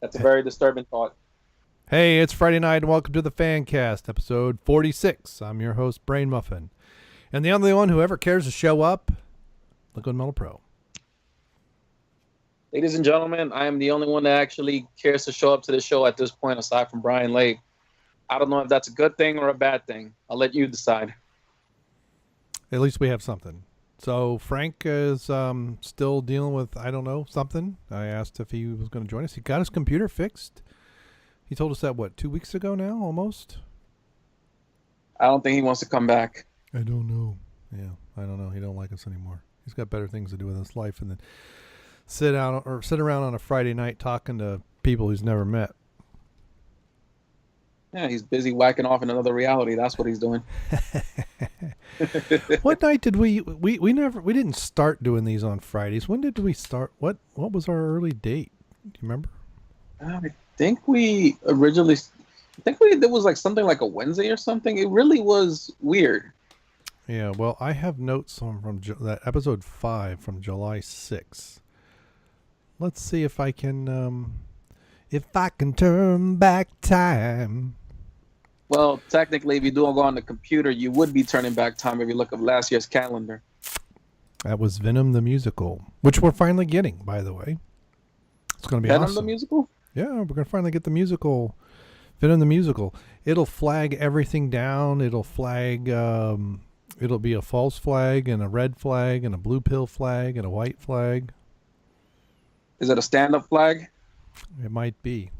That's a very disturbing thought. Hey, it's Friday night and welcome to the Fancaste, episode 46. I'm your host, Brainmuffin. And the only one who ever cares to show up, Liquid Metal Pro. Ladies and gentlemen, I am the only one that actually cares to show up to the show at this point, aside from Brian Lake. I don't know if that's a good thing or a bad thing. I'll let you decide. At least we have something. So Frank is still dealing with, I don't know, something. I asked if he was going to join us. He got his computer fixed. He told us that, 2 weeks ago now, almost? I don't think he wants to come back. I don't know. Yeah, I don't know. He don't like us anymore. He's got better things to do with his life and then sit around on a Friday night talking to people he's never met. Yeah, he's busy whacking off in another reality. That's what he's doing. What night did we didn't start doing these on Fridays. When did we start? What was our early date? Do you remember? I think we originally, there was like something like a Wednesday or something. It really was weird. Yeah, well, I have notes from that episode 5 from July 6th. Let's see if I can turn back time. Well, technically, if you do go on the computer, you would be turning back time if you look at last year's calendar. That was Venom the Musical, which we're finally getting, by the way. It's going to be Venom awesome. the Musical? Yeah, we're going to finally get the musical, Venom the Musical. It'll flag everything down. It'll flag, it'll be a false flag and a red flag and a blue pill flag and a white flag. Is it a stand-up flag? It might be.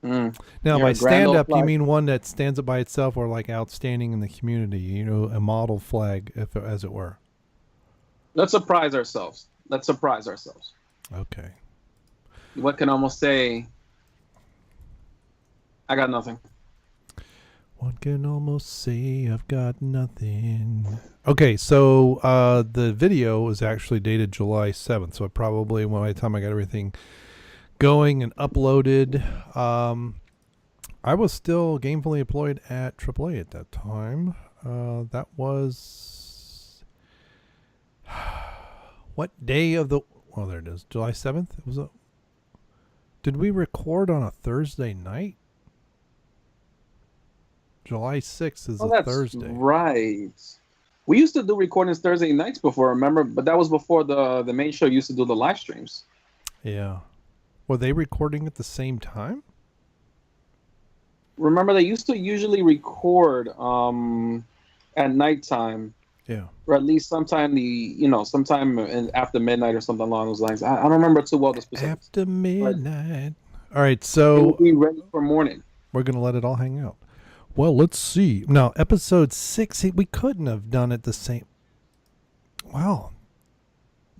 Mm. Now, You're by a grand old stand-up, you flag. mean one that stands up by itself or like outstanding in the community, you know, a model flag, as it were. Let's surprise ourselves. Okay. What can I almost say? I got nothing. One can almost say I've got nothing. Okay, so the video is actually dated July 7th, so probably by the time I got everything going and uploaded, I was still gainfully employed at AAA at that time. That was... What day of the... Oh, there it is. July 7th? Did we record on a Thursday night? July 6th is a Thursday. Right. We used to do recordings Thursday nights before, remember? But that was before the main show used to do the live streams. Yeah. Were they recording at the same time? Remember, they used to usually record at nighttime. Yeah. Or at least sometime after midnight or something along those lines. I don't remember too well the specifics. After midnight. All right, It so would be ready for morning. we're going to let it all hang out. Well, let's see. Now, episode 6, we couldn't have done it the same. Wow.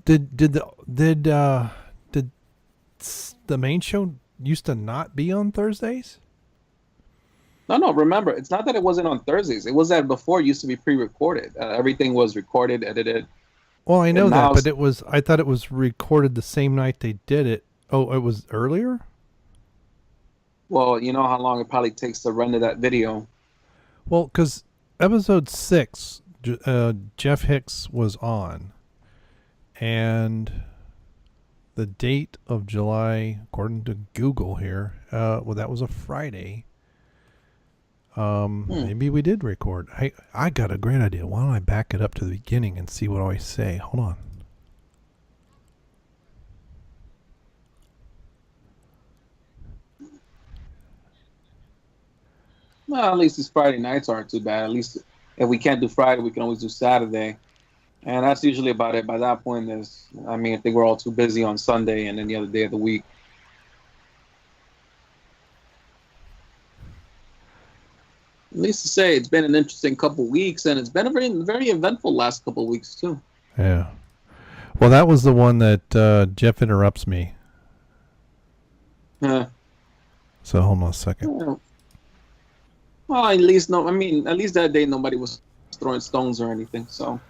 Did the main show used to not be on Thursdays? No, remember, it's not that it wasn't on Thursdays. It was that before it used to be pre-recorded. Everything was recorded, edited. Well, I know And that, now- but I thought it was recorded the same night they did it. Oh, it was earlier? Well, you know how long it probably takes to render that video. Well, because episode 6, Jeff Hicks was on, and the date of July, according to Google here, that was a Friday. Maybe we did record. I got a great idea. Why don't I back it up to the beginning and see what I say? Hold on. Well, at least these Friday nights aren't too bad. At least if we can't do Friday, we can always do Saturday. And that's usually about it. By that point, I think we're all too busy on Sunday and any other day of the week. At least to say, it's been an interesting couple weeks, and it's been a very, very eventful last couple of weeks, too. Yeah. Well, that was the one that Jeff interrupts me. Yeah. So hold on a second. Well, at least that day nobody was throwing stones or anything. So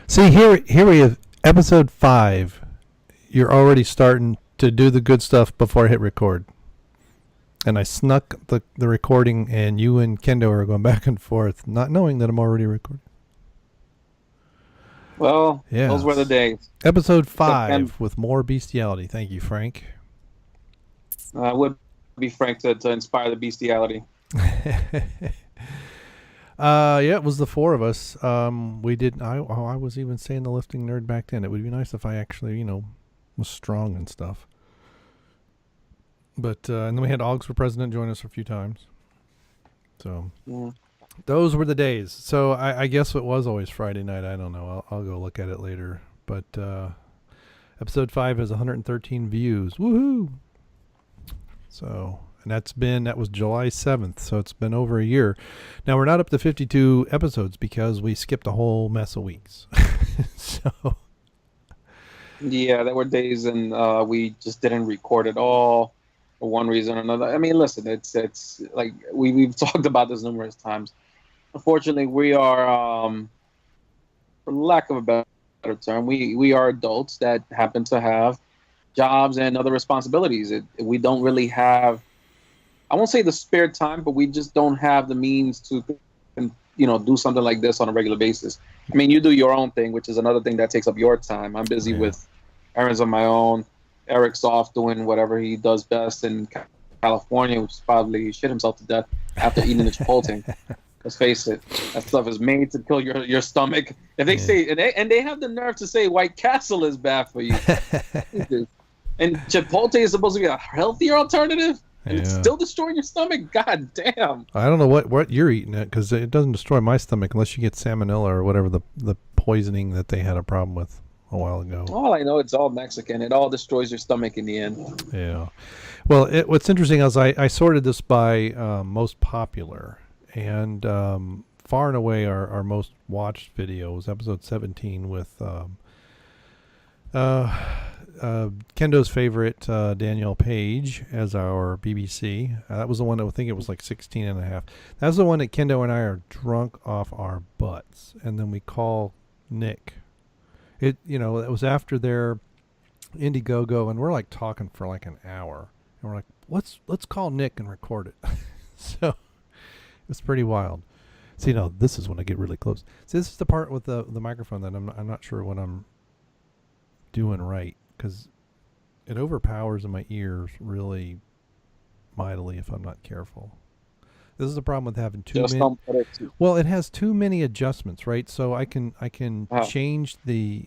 See, here we have episode 5. You're already starting to do the good stuff before I hit record. And I snuck the recording, and you and Kendo are going back and forth, not knowing that I'm already recording. Well, Yeah. those were the days. Episode And 5 with more bestiality. Thank you, Frank. would be frank to inspire the bestiality. Yeah, it was the 4 of us. We did. I was even saying the lifting nerd back then. It would be nice if I actually, was strong and stuff. But and then we had Augs for president join us a few times. So those were the days. So I guess it was always Friday night. I don't know. I'll go look at it later. But episode 5 has 113 views. Woohoo! So, and that was July 7th. So it's been over a year. Now we're not up to 52 episodes because we skipped a whole mess of weeks. So. Yeah, there were days and we just didn't record at all for one reason or another. I mean, listen, it's like we've talked about this numerous times. Unfortunately, we are, for lack of a better term, we are adults that happen to have jobs and other responsibilities. We don't really have, I won't say the spare time, but we just don't have the means to, do something like this on a regular basis. I mean, you do your own thing, which is another thing that takes up your time. I'm busy with errands of my own. Eric's off doing whatever he does best in California, which is probably shit himself to death after eating the Chipotle. Let's face it, that stuff is made to kill your stomach. If they say, and they have the nerve to say White Castle is bad for you. And Chipotle is supposed to be a healthier alternative, and it's still destroying your stomach. God damn! I don't know what you're eating it because it doesn't destroy my stomach unless you get salmonella or whatever the poisoning that they had a problem with a while ago. All I know, it's all Mexican. It all destroys your stomach in the end. Yeah. Well, what's interesting is I sorted this by most popular, and far and away our most watched video was episode 17 with Kendo's favorite, Danielle Page, as our BBC. That was the one that I think it was like 16 and a half. That's the one that Kendo and I are drunk off our butts. And then we call Nick. It was after their Indiegogo, and we're like talking for like an hour. And we're like, let's call Nick and record it. So it's pretty wild. So, this is when I get really close. See, this is the part with the microphone that I'm not sure what I'm doing right, because it overpowers in my ears really mightily if I'm not careful. This is the problem with having too many. Well, it has too many adjustments, right? So I can change the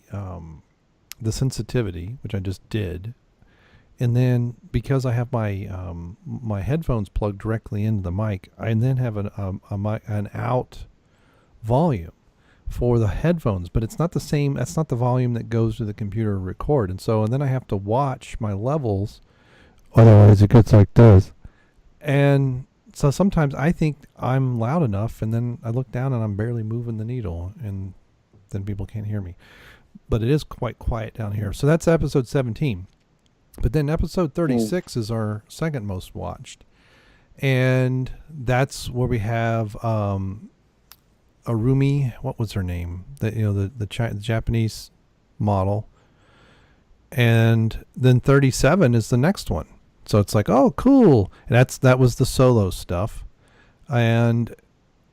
sensitivity, which I just did, and then because I have my my headphones plugged directly into the mic, I then have an out volume for the headphones, but it's not the same. That's not the volume that goes to the computer to record. And then I have to watch my levels. Otherwise it gets like this. And so sometimes I think I'm loud enough, and then I look down and I'm barely moving the needle, and then people can't hear me. But it is quite quiet down here. So that's episode 17. But then episode 36 is our second most watched. And that's where we have Arumi, what was her name? The Japanese model. And then 37 is the next one. So it's like, oh, cool. And that was the solo stuff. And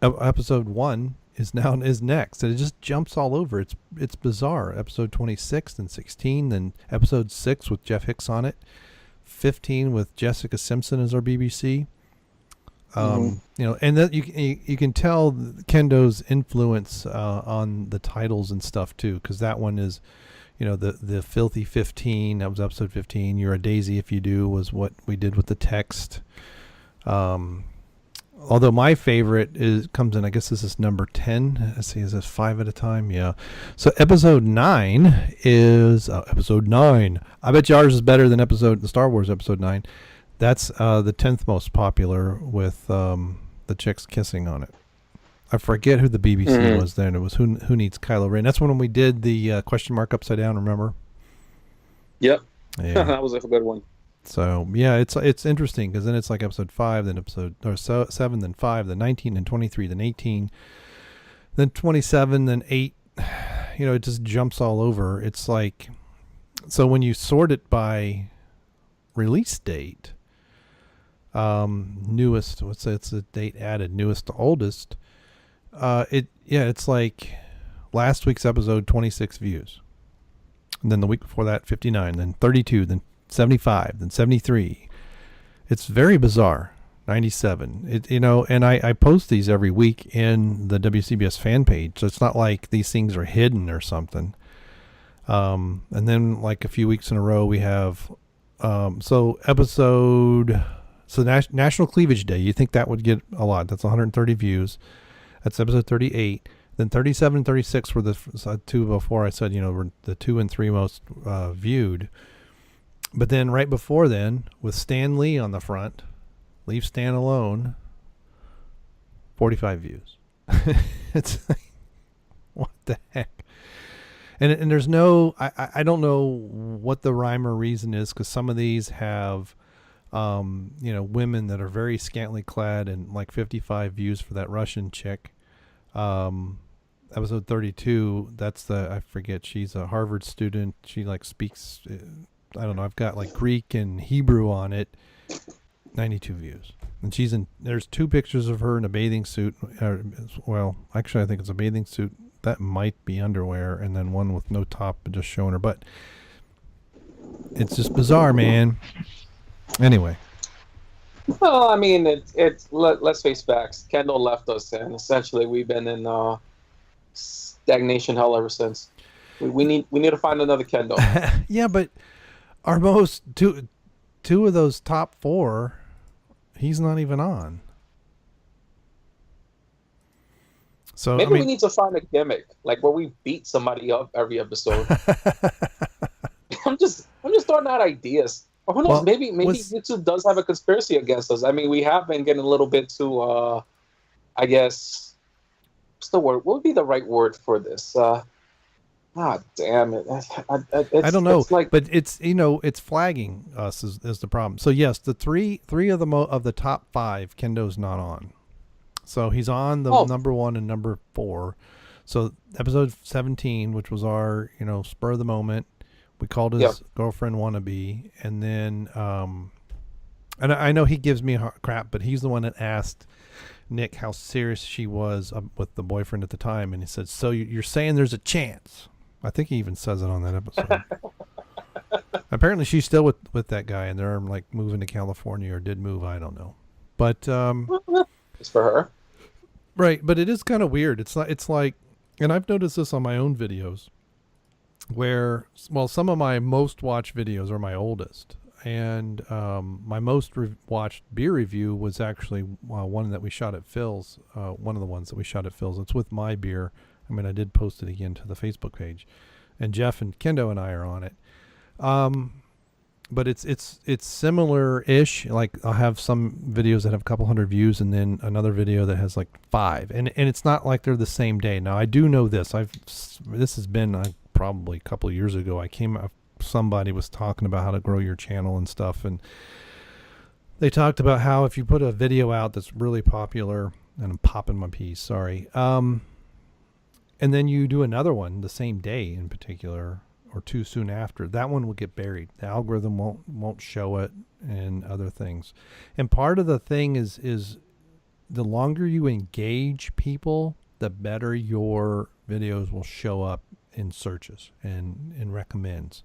episode 1 is next. And it just jumps all over. It's bizarre. Episode 26 and 16, then episode 6 with Jeff Hicks on it. 15 with Jessica Simpson as our BBC. And that you can tell Kendo's influence on the titles and stuff too, because that one is, the Filthy 15. That was episode 15. You're a Daisy If You Do was what we did with the text. Although my favorite comes in, I guess this is number 10. Let's see, is this 5 at a time? Yeah. So episode 9 is episode 9. I bet yours is better than the Star Wars episode 9. That's the 10th most popular with the chicks kissing on it. I forget who the BBC was then. It was Who Needs Kylo Ren. That's when we did the question mark upside down, remember? Yep. Yeah. That was a good one. So, yeah, it's interesting because then it's like episode 5, then 7, then 5, then 19, then 23, then 18, then 27, then 8. It just jumps all over. It's like, so when you sort it by release date, newest, it's the date added, newest to oldest, it's like last week's episode, 26 views. And then the week before that, 59, then 32, then 75, then 73. It's very bizarre. 97. And I post these every week in the WCBS fan page, so it's not like these things are hidden or something. And then like a few weeks in a row we have National Cleavage Day. You think that would get a lot? That's 130 views. That's episode 38. Then 37 and 36 were the two before I said, were the 2 and 3 most viewed. But then right before then, with Stan Lee on the front, Leave Stan Alone, 45 views. It's like, what the heck? And there's no, I don't know what the rhyme or reason is, because some of these have, women that are very scantily clad, and like 55 views for that Russian chick. Episode 32, that's I forget, she's a Harvard student. She like speaks, I don't know, I've got like Greek and Hebrew on it. 92 views. And there's 2 pictures of her in a bathing suit. Well, actually, I think it's a bathing suit. That might be underwear. And then one with no top, just showing her butt. It's just bizarre, man. Anyway. Well, I mean, let's face facts. Kendo left us, and essentially we've been in stagnation hell ever since. We need to find another Kendo. Yeah, but our most two of those top 4, he's not even on. So maybe we need to find a gimmick, like where we beat somebody up every episode. I'm just throwing out ideas. Or who knows? Well, maybe YouTube does have a conspiracy against us. I mean, we have been getting a little bit too, I guess, what's the word? What would be the right word for this? Damn it! I don't know, but it's flagging us is the problem. So yes, the three of the top 5, Kendo's not on. So he's on the number 1 and number 4. So episode 17, which was our spur of the moment, we called his girlfriend wannabe, and then and I know he gives me crap, but he's the one that asked Nick how serious she was with the boyfriend at the time, and he said, "So you're saying there's a chance?" I think he even says it on that episode. Apparently she's still with that guy, and they're like moving to California, or did move, I don't know. But it's for her. Right, but it is kind of weird. It's like, and I've noticed this on my own videos, where, well, some of my most watched videos are my oldest. And my most watched beer review was actually one that we shot at Phil's, one of the ones that we shot at Phil's. It's with my beer. I mean, I did post it again to the Facebook page, and Jeff and Kendo and I are on it. But it's similar-ish. Like, I'll have some videos that have a couple hundred views, and then another video that has like 5. And it's not like they're the same day. Now, I do know this. This has been probably a couple of years ago. Somebody was talking about how to grow your channel and stuff, and they talked about how if you put a video out that's really popular, and I'm popping my piece, sorry, and then you do another one the same day in particular, or too soon after, that one will get buried. The algorithm won't show it, and other things. And part of the thing is the longer you engage people, the better your videos will show up in searches and in recommends.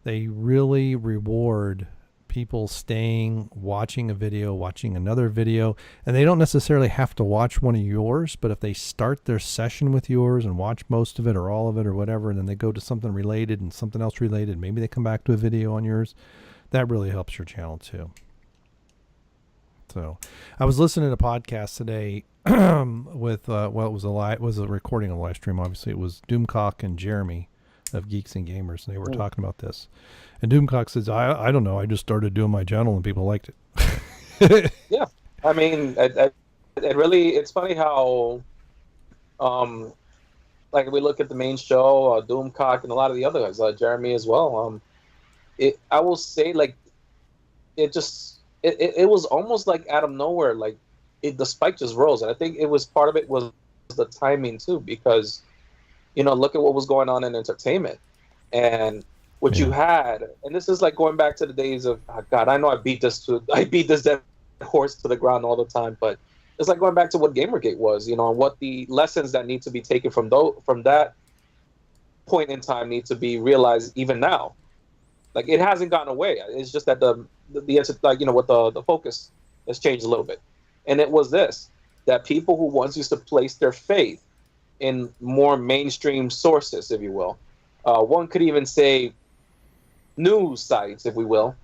They really reward people staying, watching a video, watching another video, and they don't necessarily have to watch one of yours, but if they start their session with yours and watch most of it or all of it or whatever, and then they go to something related and something else related, maybe they come back to a video on yours, that really helps your channel too. So I was listening to a podcast today with it was a recording of a live stream. Obviously it was Doomcock and Jeremy of Geeks and Gamers, and they were talking about this. And Doomcock says, I don't know, I just started doing my channel and people liked it. Yeah, I mean, it's funny how like we look at the main show, Doomcock and a lot of the other guys, Jeremy as well, I will say, like, it was almost like out of nowhere, like the spike just rose. And I think it was part of it was the timing too, because look at what was going on in entertainment and what you had. And this is like going back to the days of, God, I know I beat this dead horse to the ground all the time, but It's like going back to what Gamergate was, and what the lessons that need to be taken from that point in time need to be realized even now. Like, it hasn't gone away. It's just that what the focus has changed a little bit. And it was this, that people who once used to place their faith in more mainstream sources, if you will, one could even say news sites, if we will,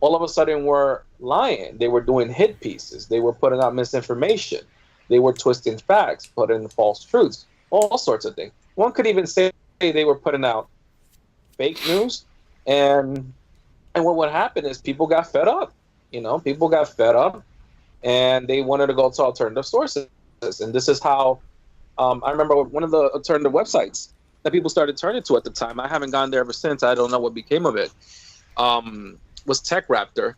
all of a sudden were lying. They were doing hit pieces. They were putting out misinformation. They were twisting facts, putting in false truths, all sorts of things. One could even say they were putting out fake news, and what would happen is people got fed up. People got fed up, and they wanted to go to alternative sources. And this is how I remember one of the alternative websites that people started turning to at the time. I haven't gone there ever since. I don't know what became of it. Was Tech Raptor.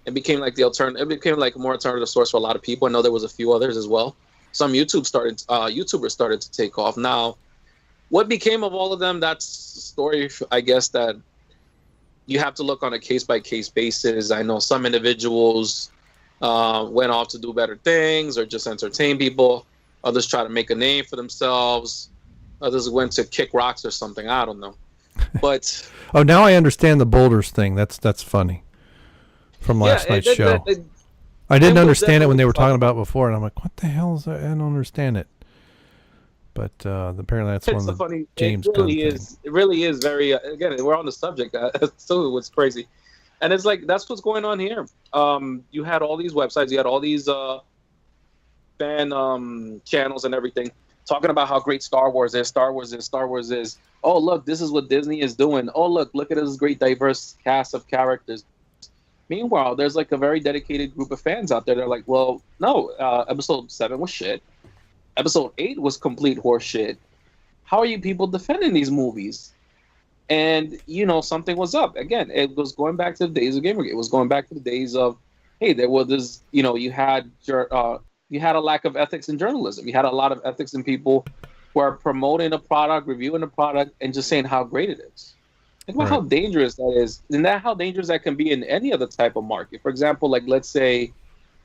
It became like it became like a more alternative source for a lot of people. I know there was a few others as well. Some YouTubers started to take off. Now, what became of all of them? That's a story, I guess, that you have to look on a case-by-case basis. I know some individuals went off to do better things or just entertain people. Others try to make a name for themselves. Others went to kick rocks or something. I don't know. But oh, now I understand the boulders thing. That's funny. From last night's show. I didn't understand it when they were talking about it before, and I'm like, what the hell is that? I don't understand it. But apparently that's one of the James Gunn things. It really is very, again, we're on the subject, so what's crazy. And it's like, that's what's going on here. You had all these websites, you had all these fan channels and everything, talking about how great Star Wars is. Oh, look, this is what Disney is doing. Oh, look at this great diverse cast of characters. Meanwhile, there's like a very dedicated group of fans out there. They're like, well, no, episode 7 was shit. Episode 8 was complete horse shit. How are you people defending these movies? And, something was up. Again, it was going back to the days of Gamergate. It was going back to the days of, hey, there was this, you had a lack of ethics in journalism. You had a lot of ethics in people who are promoting a product, reviewing a product, and just saying how great it is. Think about how dangerous that is, and how dangerous that can be in any other type of market. For example, like let's say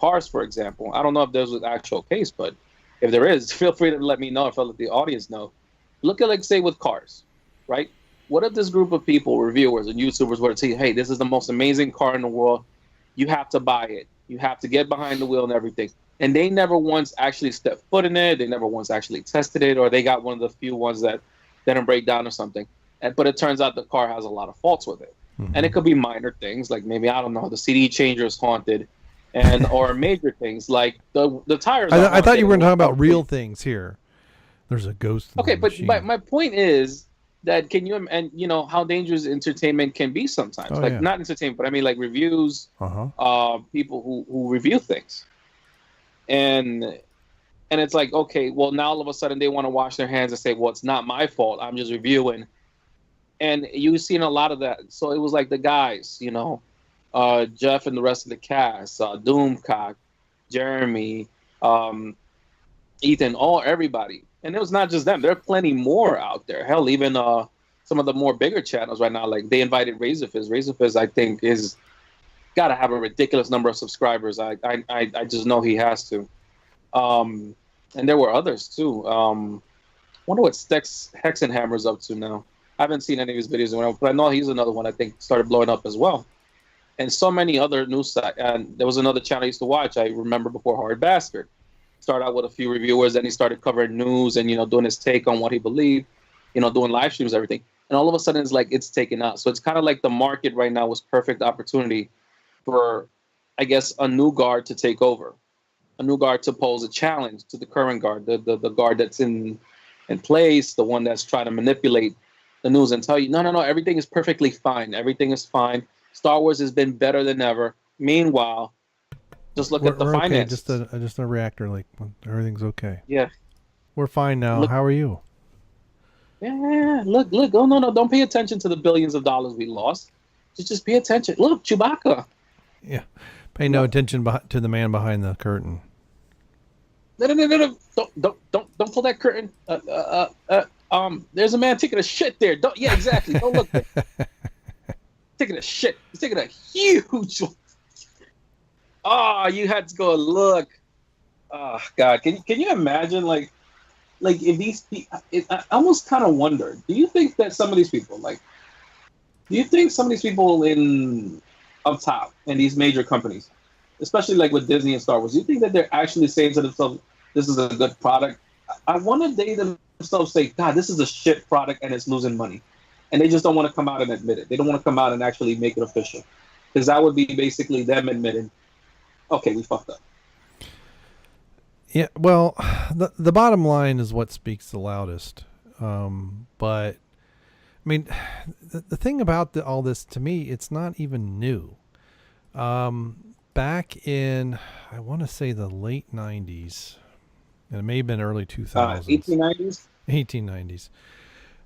cars, for example. I don't know if there's an actual case, but if there is, feel free to let me know, if I'll let the audience know. Look at, like, say, with cars, right? What if this group of people, reviewers and YouTubers, were to say, hey, this is the most amazing car in the world. You have to buy it. You have to get behind the wheel and everything. And they never once actually stepped foot in it. They never once actually tested it, or they got one of the few ones that didn't break down or something. But it turns out the car has a lot of faults with it. Mm-hmm. And it could be minor things, like maybe, I don't know, the CD changer is haunted, or major things like the tires. I thought you were talking about real things here. There's a ghost. Okay, but my point is that how dangerous entertainment can be sometimes. Not entertainment, but I mean like reviews, people who review things. And it's like, okay, well, now all of a sudden they want to wash their hands and say, well, it's not my fault. I'm just reviewing. And you've seen a lot of that. So it was like the guys, Jeff and the rest of the cast, Doomcock, Jeremy, Ethan, everybody. And it was not just them. There are plenty more out there. Hell, even some of the more bigger channels right now, like they invited Razorfist. Razorfist, I think, is got to have a ridiculous number of subscribers. I just know he has to. And there were others too. Wonder what Hexenhammer's up to now. I haven't seen any of his videos, but I know he's another one I think started blowing up as well. And so many other news sites. And there was another channel I used to watch. I remember before, Hard Bastard. Started out with a few reviewers, then he started covering news and doing his take on what he believed, doing live streams, everything. And all of a sudden, it's taken out. So it's kind of like the market right now was perfect opportunity for, I guess, a new guard to take over, a new guard to pose a challenge to the current guard, the guard that's in place, the one that's trying to manipulate the news and tell you, no, everything is perfectly fine. Everything is fine. Star Wars has been better than ever. Meanwhile, just look at the finances. Okay. Just a reactor, like everything's okay. Yeah. We're fine now. How are you? Yeah, look. Oh, no, don't pay attention to the billions of dollars we lost. Just pay attention. Look, Chewbacca. Yeah. Pay no attention to the man behind the curtain. No. Don't pull that curtain. There's a man taking a shit there. Yeah, exactly. Don't look there. Taking a shit. He's taking a huge one. Oh, you had to go look. Oh God, can you imagine like if these people? I almost kind of wonder. Do you think that some of these people, like, do you think some of these people in up top in these major companies, especially like with Disney and Star Wars, do you think that they're actually saying to themselves, "This is a good product"? I wonder they themselves say, "God, this is a shit product and it's losing money," and they just don't want to come out and admit it. They don't want to come out and actually make it official, because that would be basically them admitting, "Okay, we fucked up." Yeah, well, the bottom line is what speaks the loudest. But I mean, the thing about all this, to me, it's not even new. Back in, I want to say the late '90s, and it may have been early 2000s, 1890s. 1890s.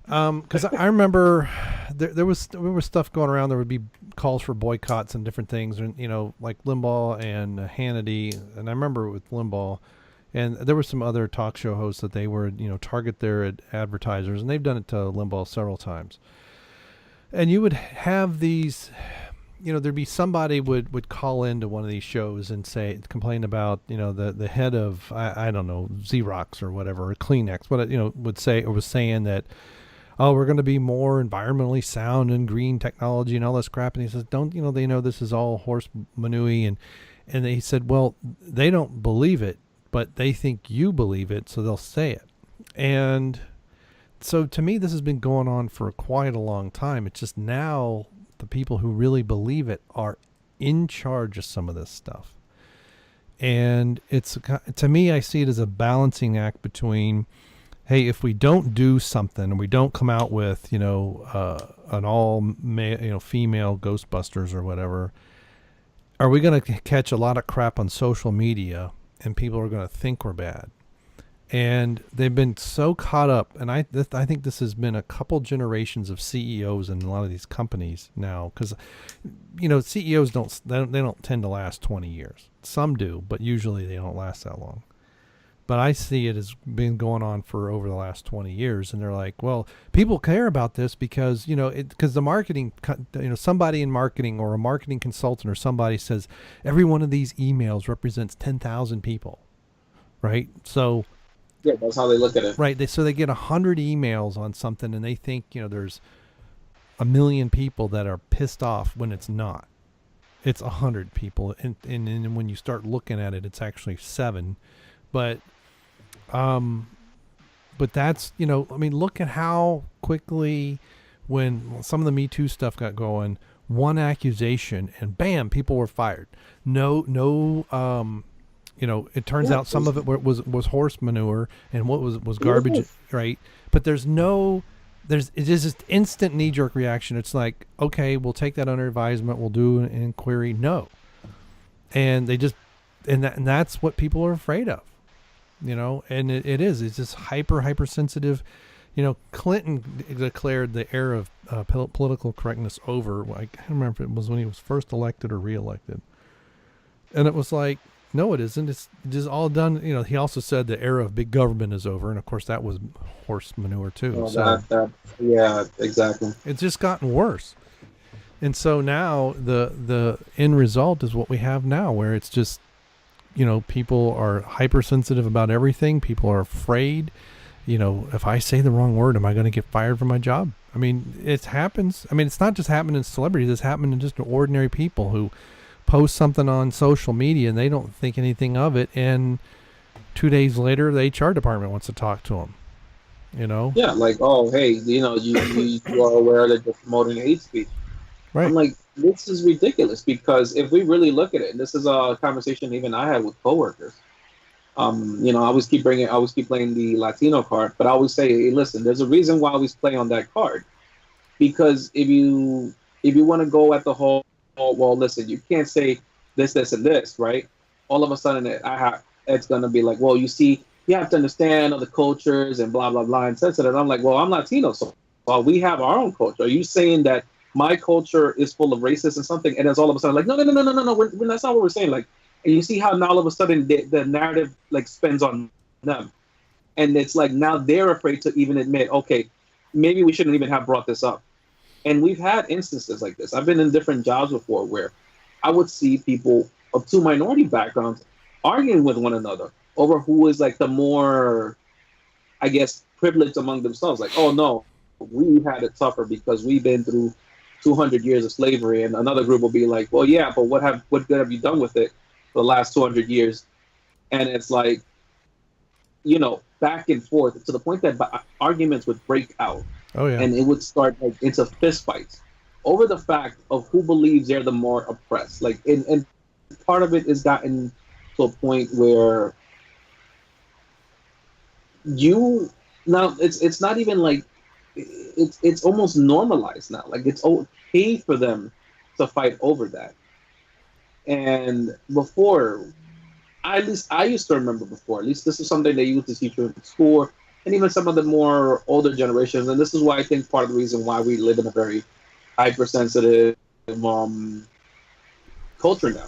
Because I remember there was stuff going around. There would be calls for boycotts and different things, and like Limbaugh and Hannity. And I remember with Limbaugh, and there were some other talk show hosts that they were target their advertisers, and they've done it to Limbaugh several times. And you would have these, there'd be somebody would call into one of these shows and complain about the head of I don't know, Xerox or whatever, or Kleenex, would say, or was saying that, oh, we're going to be more environmentally sound and green technology and all this crap. And he says, don't, they know this is all horse manure. And he said, well, they don't believe it, but they think you believe it, so they'll say it. And so to me, this has been going on for quite a long time. It's just now the people who really believe it are in charge of some of this stuff. And to me, I see it as a balancing act between, hey, if we don't do something and we don't come out with, an all female Ghostbusters or whatever, are we going to catch a lot of crap on social media and people are going to think we're bad? And they've been so caught up, and I think this has been a couple generations of CEOs in a lot of these companies now, because CEOs don't tend to last 20 years. Some do, but usually they don't last that long. But I see it as been going on for over the last 20 years, and they're like, well, people care about this because because the marketing, somebody in marketing or a marketing consultant or somebody says every one of these emails represents 10,000 people, right? So yeah, that's how they look at it. Right. So they get 100 emails on something, and they think there's 1 million people that are pissed off when it's not. It's 100 people, and when you start looking at it, it's actually 7. But that's look at how quickly, when some of the Me Too stuff got going, one accusation and bam, people were fired. It turns out some of it was horse manure and what was garbage, right? But there's just instant knee-jerk reaction. It's like, okay, we'll take that under advisement. We'll do an inquiry. No. And they just, and that's what people are afraid of, and it's just hypersensitive. Clinton declared the era of political correctness over. I can't remember if it was when he was first elected or reelected. And it was like, no, it isn't. It's just all done. He also said the era of big government is over. And of course that was horse manure too. Oh, so yeah, exactly. It's just gotten worse. And so now the end result is what we have now, where it's just, people are hypersensitive about everything. People are afraid, if I say the wrong word, am I going to get fired from my job? I mean, it happens. I mean, it's not just happening in celebrities. It's happening in just ordinary people who post something on social media and they don't think anything of it, and 2 days later the HR department wants to talk to them. Yeah, like, oh, hey, you are aware that you're promoting hate speech. Right. I'm like, this is ridiculous, because if we really look at it, and this is a conversation even I had with coworkers. I always keep playing the Latino card, but I always say, hey, listen, there's a reason why I always play on that card, because if you want to go at the whole, well, listen, you can't say this, and this, right? All of a sudden, it's going to be like, well, you see, you have to understand other cultures and blah, blah, blah, and sensitive. I'm like, well, I'm Latino, so we have our own culture. Are you saying that my culture is full of racists and something? And it's all of a sudden like, no, that's not what we're saying. Like, and you see how now all of a sudden the narrative like spins on them. And it's like now they're afraid to even admit, okay, maybe we shouldn't even have brought this up. And we've had instances like this. I've been in different jobs before where I would see people of two minority backgrounds arguing with one another. over who is like the more, I guess, privileged among themselves. Like, oh no, we had it tougher because we've been through 200 years of slavery, and another group will be like, well, yeah, but what good have you done with it for the last 200 years? And it's like, back and forth to the point that arguments would break out, Oh yeah. and it would start like into fistfights over the fact of who believes they're the more oppressed. Like, and part of it has gotten to a point where you now it's not even like it's almost normalized now. Like it's okay for them to fight over that. And before, at least I used to remember before, at least this is something they used to teach you in school, and even some of the more older generations. And this is why I think part of the reason why we live in a very hypersensitive culture now.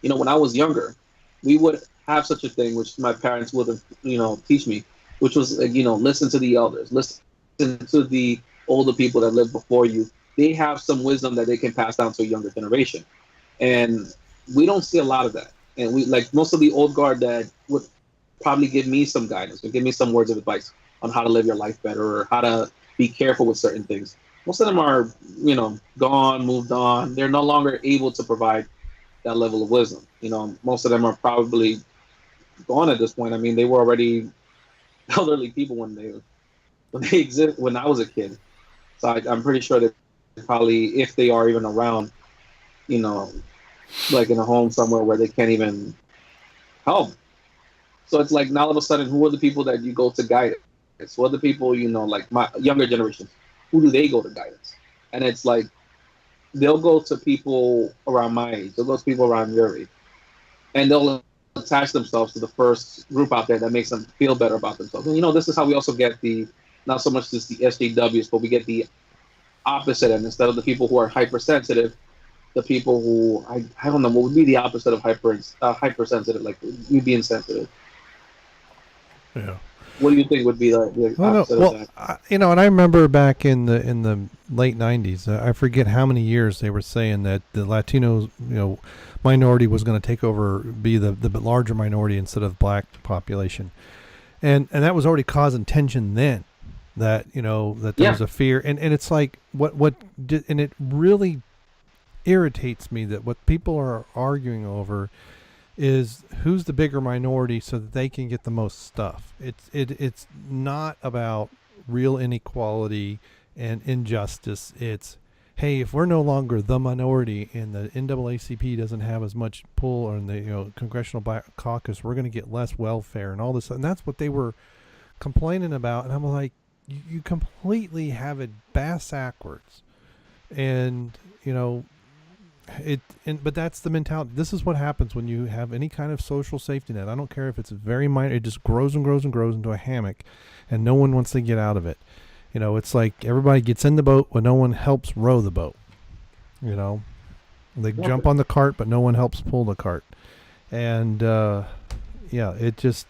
When I was younger, we would have such a thing, which my parents would have, teach me, which was, listen to the elders, listen to the older people that lived before you. They have some wisdom that they can pass down to a younger generation. And we don't see a lot of that. And we, like most of the old guard that would probably give me some guidance, would give me some words of advice on how to live your life better or how to be careful with certain things. Most of them are, gone, moved on. They're no longer able to provide that level of wisdom. Most of them are probably gone at this point. I mean, they were already elderly people when they exist when I was a kid. So I'm pretty sure that probably, if they are even around, you know, like in a home somewhere where they can't even help. So it's like now all of a sudden, who are the people that you go to guidance? Who are the people, like my younger generation? Who do they go to guidance? And it's like they'll go to people around my age. They'll go to people around your age, and they'll attach themselves to the first group out there that makes them feel better about themselves. And this is how we also get the not so much just the SJWs, but we get the opposite end. Instead of the people who are hypersensitive, the people who I don't know what would be the opposite of hypersensitive, like you being sensitive. Yeah. What do you think would be the opposite of that? And I remember back in the late '90s, I forget how many years they were saying that the Latinos, minority was going to take over, be the larger minority instead of black population, and that was already causing tension then. That that there was a fear, and it's like and it really irritates me that what people are arguing over is who's the bigger minority so that they can get the most stuff. It's not about real inequality and injustice. It's, hey, if we're no longer the minority and the NAACP doesn't have as much pull on the Congressional Black Caucus, we're going to get less welfare and all this. And that's what they were complaining about. And I'm like, you completely have it bass backwards. And but that's the mentality. This is what happens when you have any kind of social safety net. I don't care if it's very minor, it just grows and grows and grows into a hammock, and no one wants to get out of it. It's like everybody gets in the boat when no one helps row the boat. They jump on the cart, but no one helps pull the cart. And it just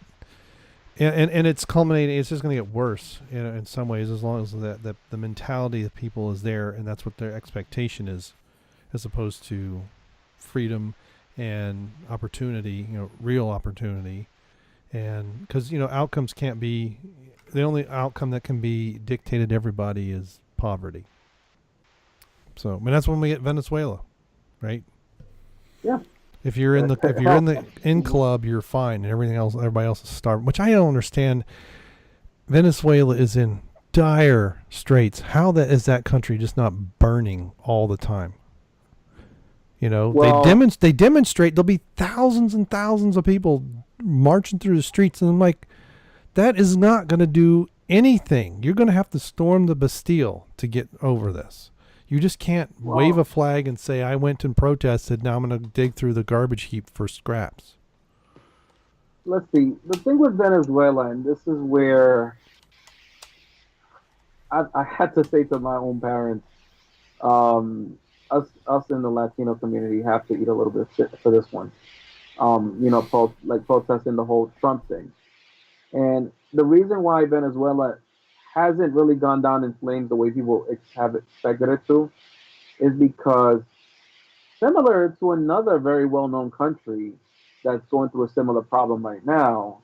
and it's culminating. It's just going to get worse in some ways, as long as that the mentality of people is there, and that's what their expectation is, as opposed to freedom and opportunity, real opportunity. And because, outcomes can't be, the only outcome that can be dictated to everybody is poverty. So, that's when we get Venezuela, right? Yeah. If you're in the club, you're fine, and everybody else is starving, which I don't understand. Venezuela is in dire straits. How is that country just not burning all the time? They demonstrate. There'll be thousands and thousands of people marching through the streets, and I'm like, that is not going to do anything. You're going to have to storm the Bastille to get over this. You just can't wave a flag and say, I went and protested, now I'm going to dig through the garbage heap for scraps. Let's see. The thing with Venezuela, and this is where I had to say to my own parents, us in the Latino community have to eat a little bit of shit for this one. Protesting the whole Trump thing. And the reason why Venezuela hasn't really gone down in flames the way people have expected it to is because, similar to another very well-known country that's going through a similar problem right now,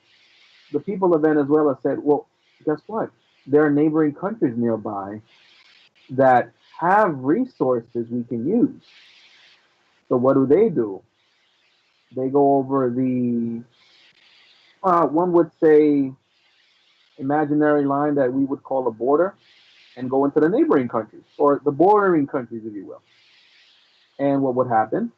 the people of Venezuela said, well, guess what? There are neighboring countries nearby that have resources we can use. So what do? They go over the, one would say, imaginary line that we would call a border and go into the neighboring countries or the bordering countries, if you will. And what would happen?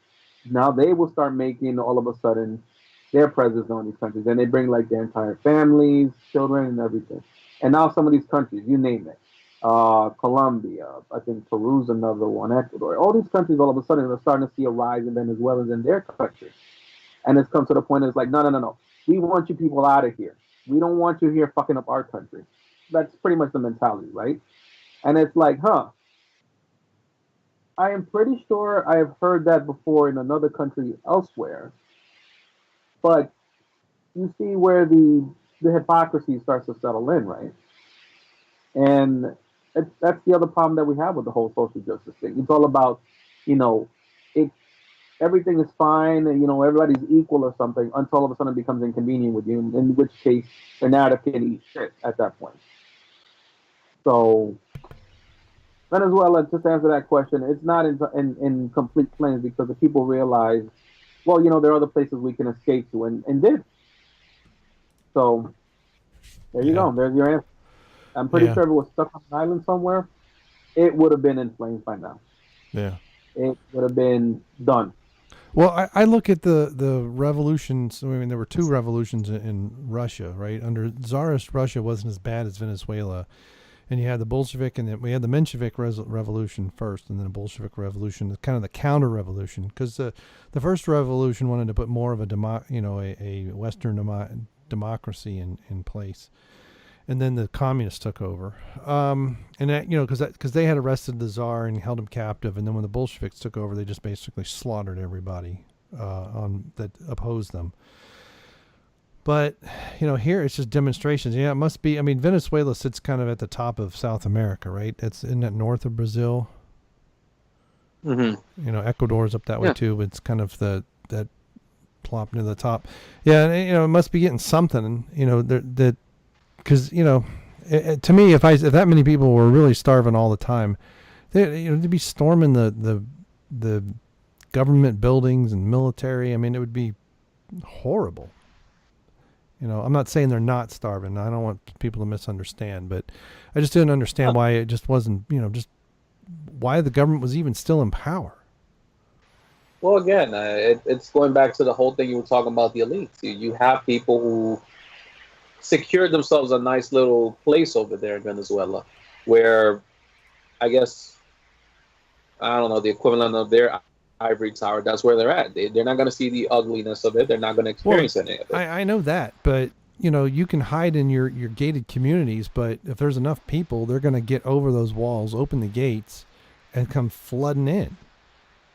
Now they will start making all of a sudden their presence on these countries, and they bring like their entire families, children, and everything. And now some of these countries, you name it, Colombia, I think Peru's another one, Ecuador, all these countries all of a sudden are starting to see a rise in Venezuelans in their countries. And it's come to the point it's like, no. We want you people out of here. We don't want you here fucking up our country. That's pretty much the mentality, right? And it's like, I am pretty sure I have heard that before in another country elsewhere. But you see where the hypocrisy starts to settle in, right? And that's the other problem that we have with the whole social justice thing. It's all about, you know, it everything is fine, everybody's equal or something, until all of a sudden it becomes inconvenient with you, in which case the narrative can eat shit at that point. So, Venezuela, just to answer that question, it's not in complete flames because the people realize, well, there are other places we can escape to, and did. So, there you go. There's your answer. I'm pretty sure if it was stuck on an island somewhere, it would have been in flames by now. Yeah. It would have been done. Well, I look at the revolutions. I mean, there were two revolutions in Russia, right? Under Tsarist Russia wasn't as bad as Venezuela. And you had the Bolshevik, and then we had the Menshevik revolution first, and then the Bolshevik revolution, kind of the counter-revolution. Because the first revolution wanted to put more of a Western democracy in place. And then the communists took over, and that, because they had arrested the Tsar and held him captive, and then when the Bolsheviks took over, they just basically slaughtered everybody that opposed them. But here it's just demonstrations. Yeah, it must be. I mean, Venezuela sits kind of at the top of South America, right? Isn't that north of Brazil? Mm-hmm. Ecuador's up that way too. It's kind of that plop near the top. Yeah, and, it must be getting something. That. Because to me, if that many people were really starving all the time, they'd be storming the government buildings and military. I mean, it would be horrible. I'm not saying they're not starving. I don't want people to misunderstand, but I just didn't understand why it just wasn't. Just why the government was even still in power. Well, again, it's going back to the whole thing you were talking about, the elites. You have people who secured themselves a nice little place over there in Venezuela, where I guess, I don't know, the equivalent of their ivory tower, that's where they're at. They're not going to see the ugliness of it. They're not going to experience any of it. I know that, but you can hide in your gated communities, but if there's enough people, they're going to get over those walls, open the gates, and come flooding in.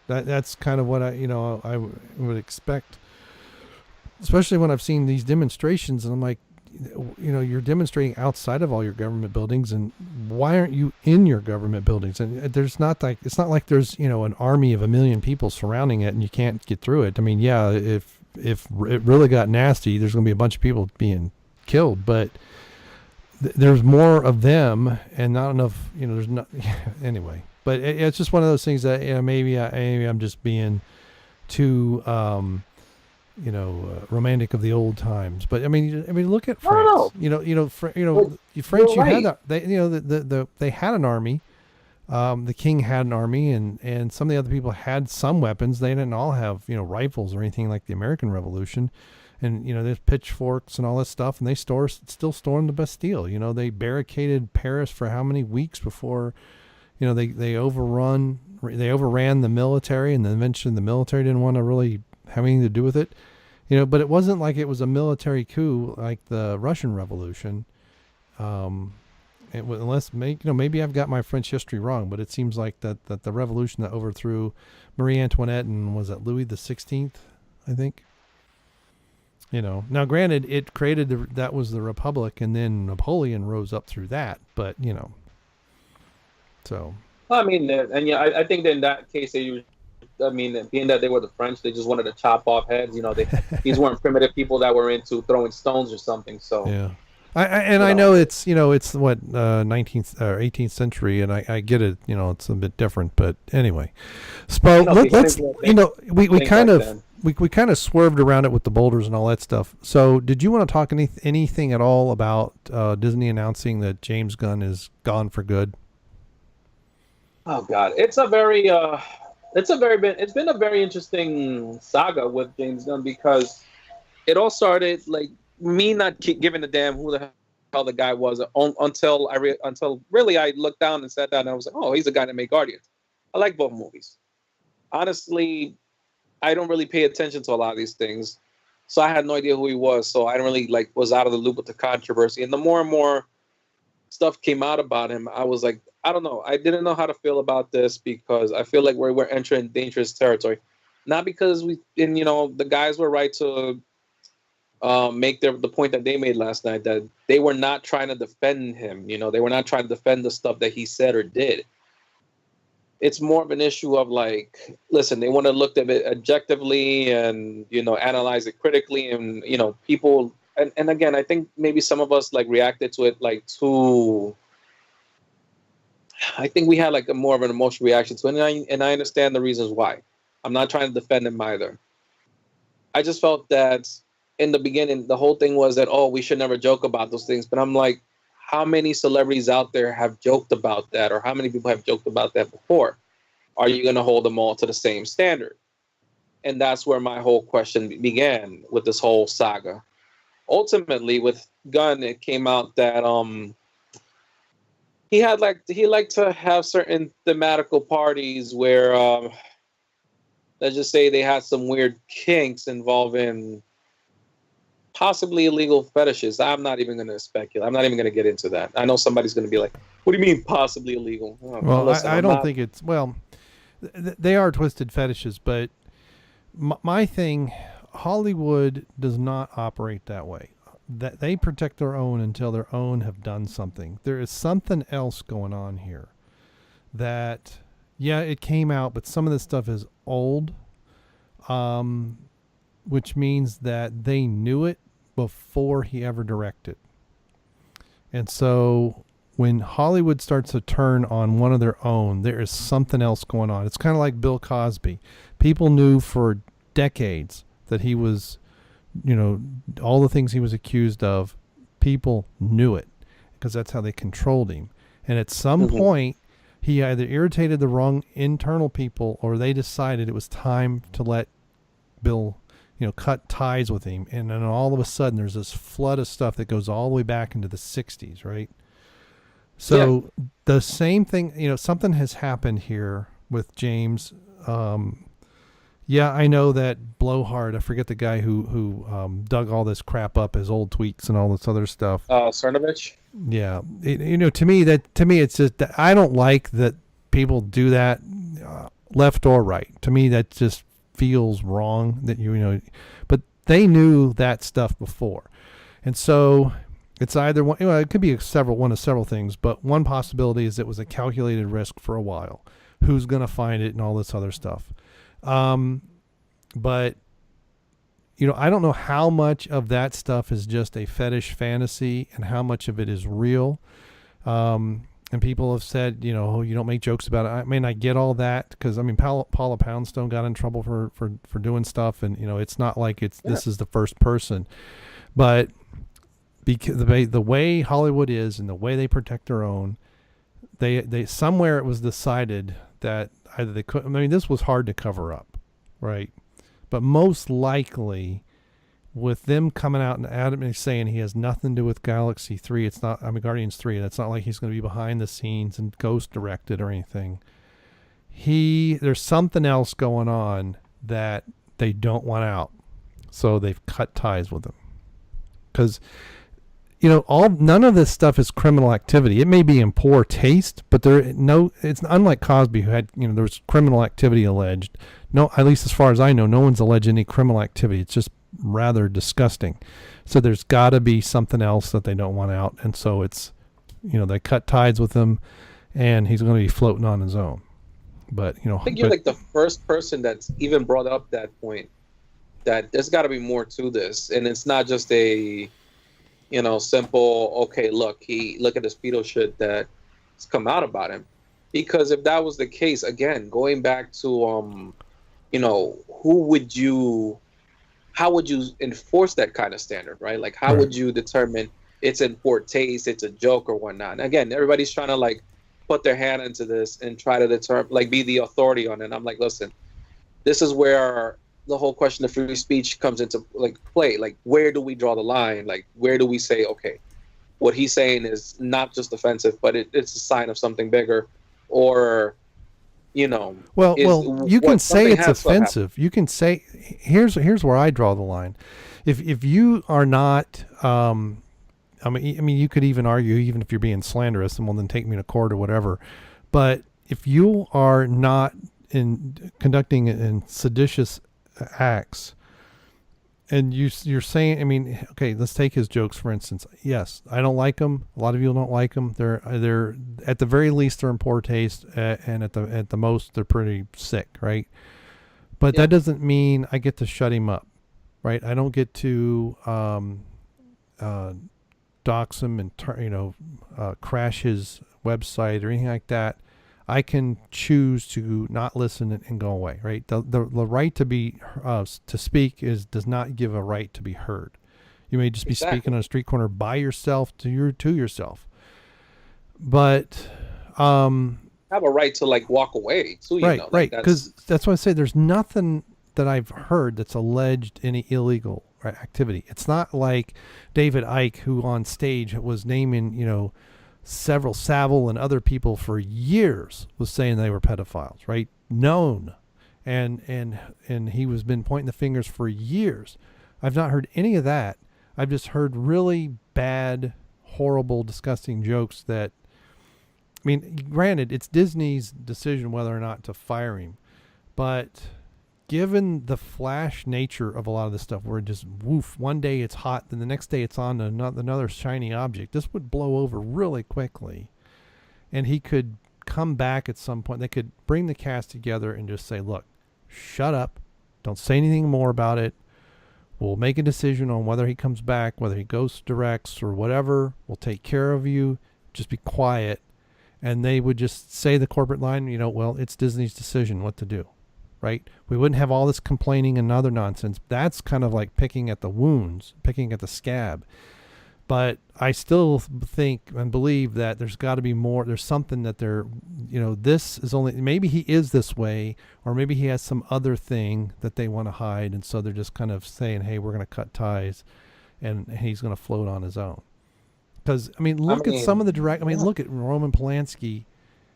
That's kind of what I would expect, especially when I've seen these demonstrations, and I'm like, you're demonstrating outside of all your government buildings, and why aren't you in your government buildings? And it's not like there's an army of 1 million people surrounding it and you can't get through it. I mean, yeah, if it really got nasty, there's going to be a bunch of people being killed, but there's more of them and not enough. There's not anyway. But it's just one of those things that maybe I'm just being too. Romantic of the old times, but I mean, look at France. France. You had that. They had an army. The king had an army, and some of the other people had some weapons. They didn't all have rifles or anything like the American Revolution, and there's pitchforks and all this stuff, and they still stormed the Bastille. They barricaded Paris for how many weeks before, they overran the military, and then eventually the military didn't want to really have anything to do with it, but it wasn't like it was a military coup like the Russian Revolution. Unless maybe I've got my French history wrong, but it seems like that the revolution that overthrew Marie Antoinette and was it Louis XVI, I think. Now granted, it created that was the Republic, and then Napoleon rose up through that, but so. I mean, and I think that in that case that you were I mean, being that they were the French, they just wanted to chop off heads. These weren't primitive people that were into throwing stones or something. So yeah. I know it's it's what 19th or 18th century, and I get it. It's a bit different, but anyway. So let's we kind of we kind of swerved around it with the boulders and all that stuff. So did you want to talk anything at all about Disney announcing that James Gunn is gone for good? Oh God, it's been a very interesting saga with James Gunn, because it all started like me not giving a damn who the hell the guy was until really I looked down and sat down and I was like, oh, he's a guy that made Guardians. I like both movies. Honestly, I don't really pay attention to a lot of these things, so I had no idea who he was. So I don't really was out of the loop with the controversy. And the more and more stuff came out about him, I was like, I don't know. I didn't know how to feel about this, because I feel like we're entering dangerous territory. Not because the guys were right to make the point that they made last night, that they were not trying to defend him. They were not trying to defend the stuff that he said or did. It's more of an issue of like, listen, they want to look at it objectively and, analyze it critically. And, people, and again, I think maybe some of us reacted to it too. I think we had a more of an emotional reaction to it. And I understand the reasons why. I'm not trying to defend him either. I just felt that in the beginning, the whole thing was that, oh, we should never joke about those things. But I'm like, how many celebrities out there have joked about that? Or how many people have joked about that before? Are you going to hold them all to the same standard? And that's where my whole question began with this whole saga. Ultimately, with Gunn, it came out that he liked to have certain thematical parties where, let's just say, they had some weird kinks involving possibly illegal fetishes. I'm not even going to speculate. I'm not even going to get into that. I know somebody's going to be like, what do you mean possibly illegal? Well, listen, I don't think it's, well, they are twisted fetishes, but my thing, Hollywood does not operate that way. That they protect their own until their own have done something. There is something else going on here that, yeah, it came out, but some of this stuff is old, which means that they knew it before he ever directed. And so when Hollywood starts to turn on one of their own, there is something else going on. It's kind of like Bill Cosby. People knew for decades that he was, all the things he was accused of, people knew it because that's how they controlled him. And at some point, he either irritated the wrong internal people or they decided it was time to let Bill cut ties with him. And then all of a sudden there's this flood of stuff that goes all the way back into the 60s, right? So the same thing, something has happened here with James. I know that Blowhard, I forget the guy who dug all this crap up, his old tweets and all this other stuff. Cernovich? Yeah. To me, it's just, I don't like that people do that left or right. To me, that just feels wrong that but they knew that stuff before. And so it's either one, it could be one of several things, but one possibility is it was a calculated risk for a while. Who's going to find it and all this other stuff. But I don't know how much of that stuff is just a fetish fantasy and how much of it is real. And people have said, you don't make jokes about it. I mean, I get all that because, Paula Poundstone got in trouble for doing stuff. And, it's not like this is the first person. But because the way Hollywood is and the way they protect their own, they somewhere it was decided that either they couldn't, this was hard to cover up, right? But most likely with them coming out and adamantly saying he has nothing to do with Galaxy 3, it's not, Guardians 3, and it's not like he's going to be behind the scenes and ghost directed or anything. There's something else going on that they don't want out. So they've cut ties with him. Because, none of this stuff is criminal activity. It may be in poor taste, but it's unlike Cosby who had, there was criminal activity alleged. No, at least as far as I know, no one's alleged any criminal activity. It's just rather disgusting. So there's got to be something else that they don't want out. And so it's, they cut ties with him and he's going to be floating on his own. But you know, I think you're like the first person that's even brought up that point, that there's got to be more to this, and it's not just a, you know, simple, okay, look at this pedo shit that's come out about him. Because if that was the case, again, going back to you know, how would you enforce that kind of standard, right? Like, how would you determine it's in poor taste, it's a joke or whatnot? And again, everybody's trying to like put their hand into this and try to determine, like, be the authority on it. And I'm like, listen, this is where the whole question of free speech comes into like play. Like, where do we draw the line? Like, where do we say, okay, what he's saying is not just offensive, but it's a sign of something bigger, or, you know, well, you can say it's offensive. You can say, here's where I draw the line. If you are not, I mean, you could even argue, even if you're being slanderous, and well, then take me to court or whatever. But if you are not conducting in seditious acts, and you're saying, I mean, okay, let's take his jokes for instance. Yes, I don't like them. A lot of people don't like them. They're at the very least they're in poor taste, and at the most they're pretty sick, right? But that doesn't mean I get to shut him up, right? I don't get to dox him and crash his website or anything like that. I can choose to not listen and go away, right? The right to be to speak does not give a right to be heard. You may just be speaking on a street corner by yourself to yourself, but have a right to like walk away too. Right, right. Because that's why I say there's nothing that I've heard that's alleged any illegal activity. It's not like David Icke, who on stage was naming, you know, several Savile and other people for years, was saying they were pedophiles, right? Known. And he was been pointing the fingers for years. I've not heard any of that. I've just heard really bad, horrible, disgusting jokes that, I mean, granted, it's Disney's decision whether or not to fire him, but given the flash nature of a lot of this stuff, where it just woof, one day it's hot, then the next day it's on another shiny object, this would blow over really quickly. And he could come back at some point. They could bring the cast together and just say, look, shut up. Don't say anything more about it. We'll make a decision on whether he comes back, whether he goes directs or whatever. We'll take care of you. Just be quiet. And they would just say the corporate line, you know, well, it's Disney's decision what to do. Right? We wouldn't have all this complaining and other nonsense. That's kind of like picking at the wounds, picking at the scab. But I still think and believe that there's got to be more. There's something that they're, you know, this is only, maybe he is this way, or maybe he has some other thing that they want to hide. And so they're just kind of saying, hey, we're going to cut ties, and he's going to float on his own. Because, I mean, look at some of the direct, I mean, look at Roman Polanski.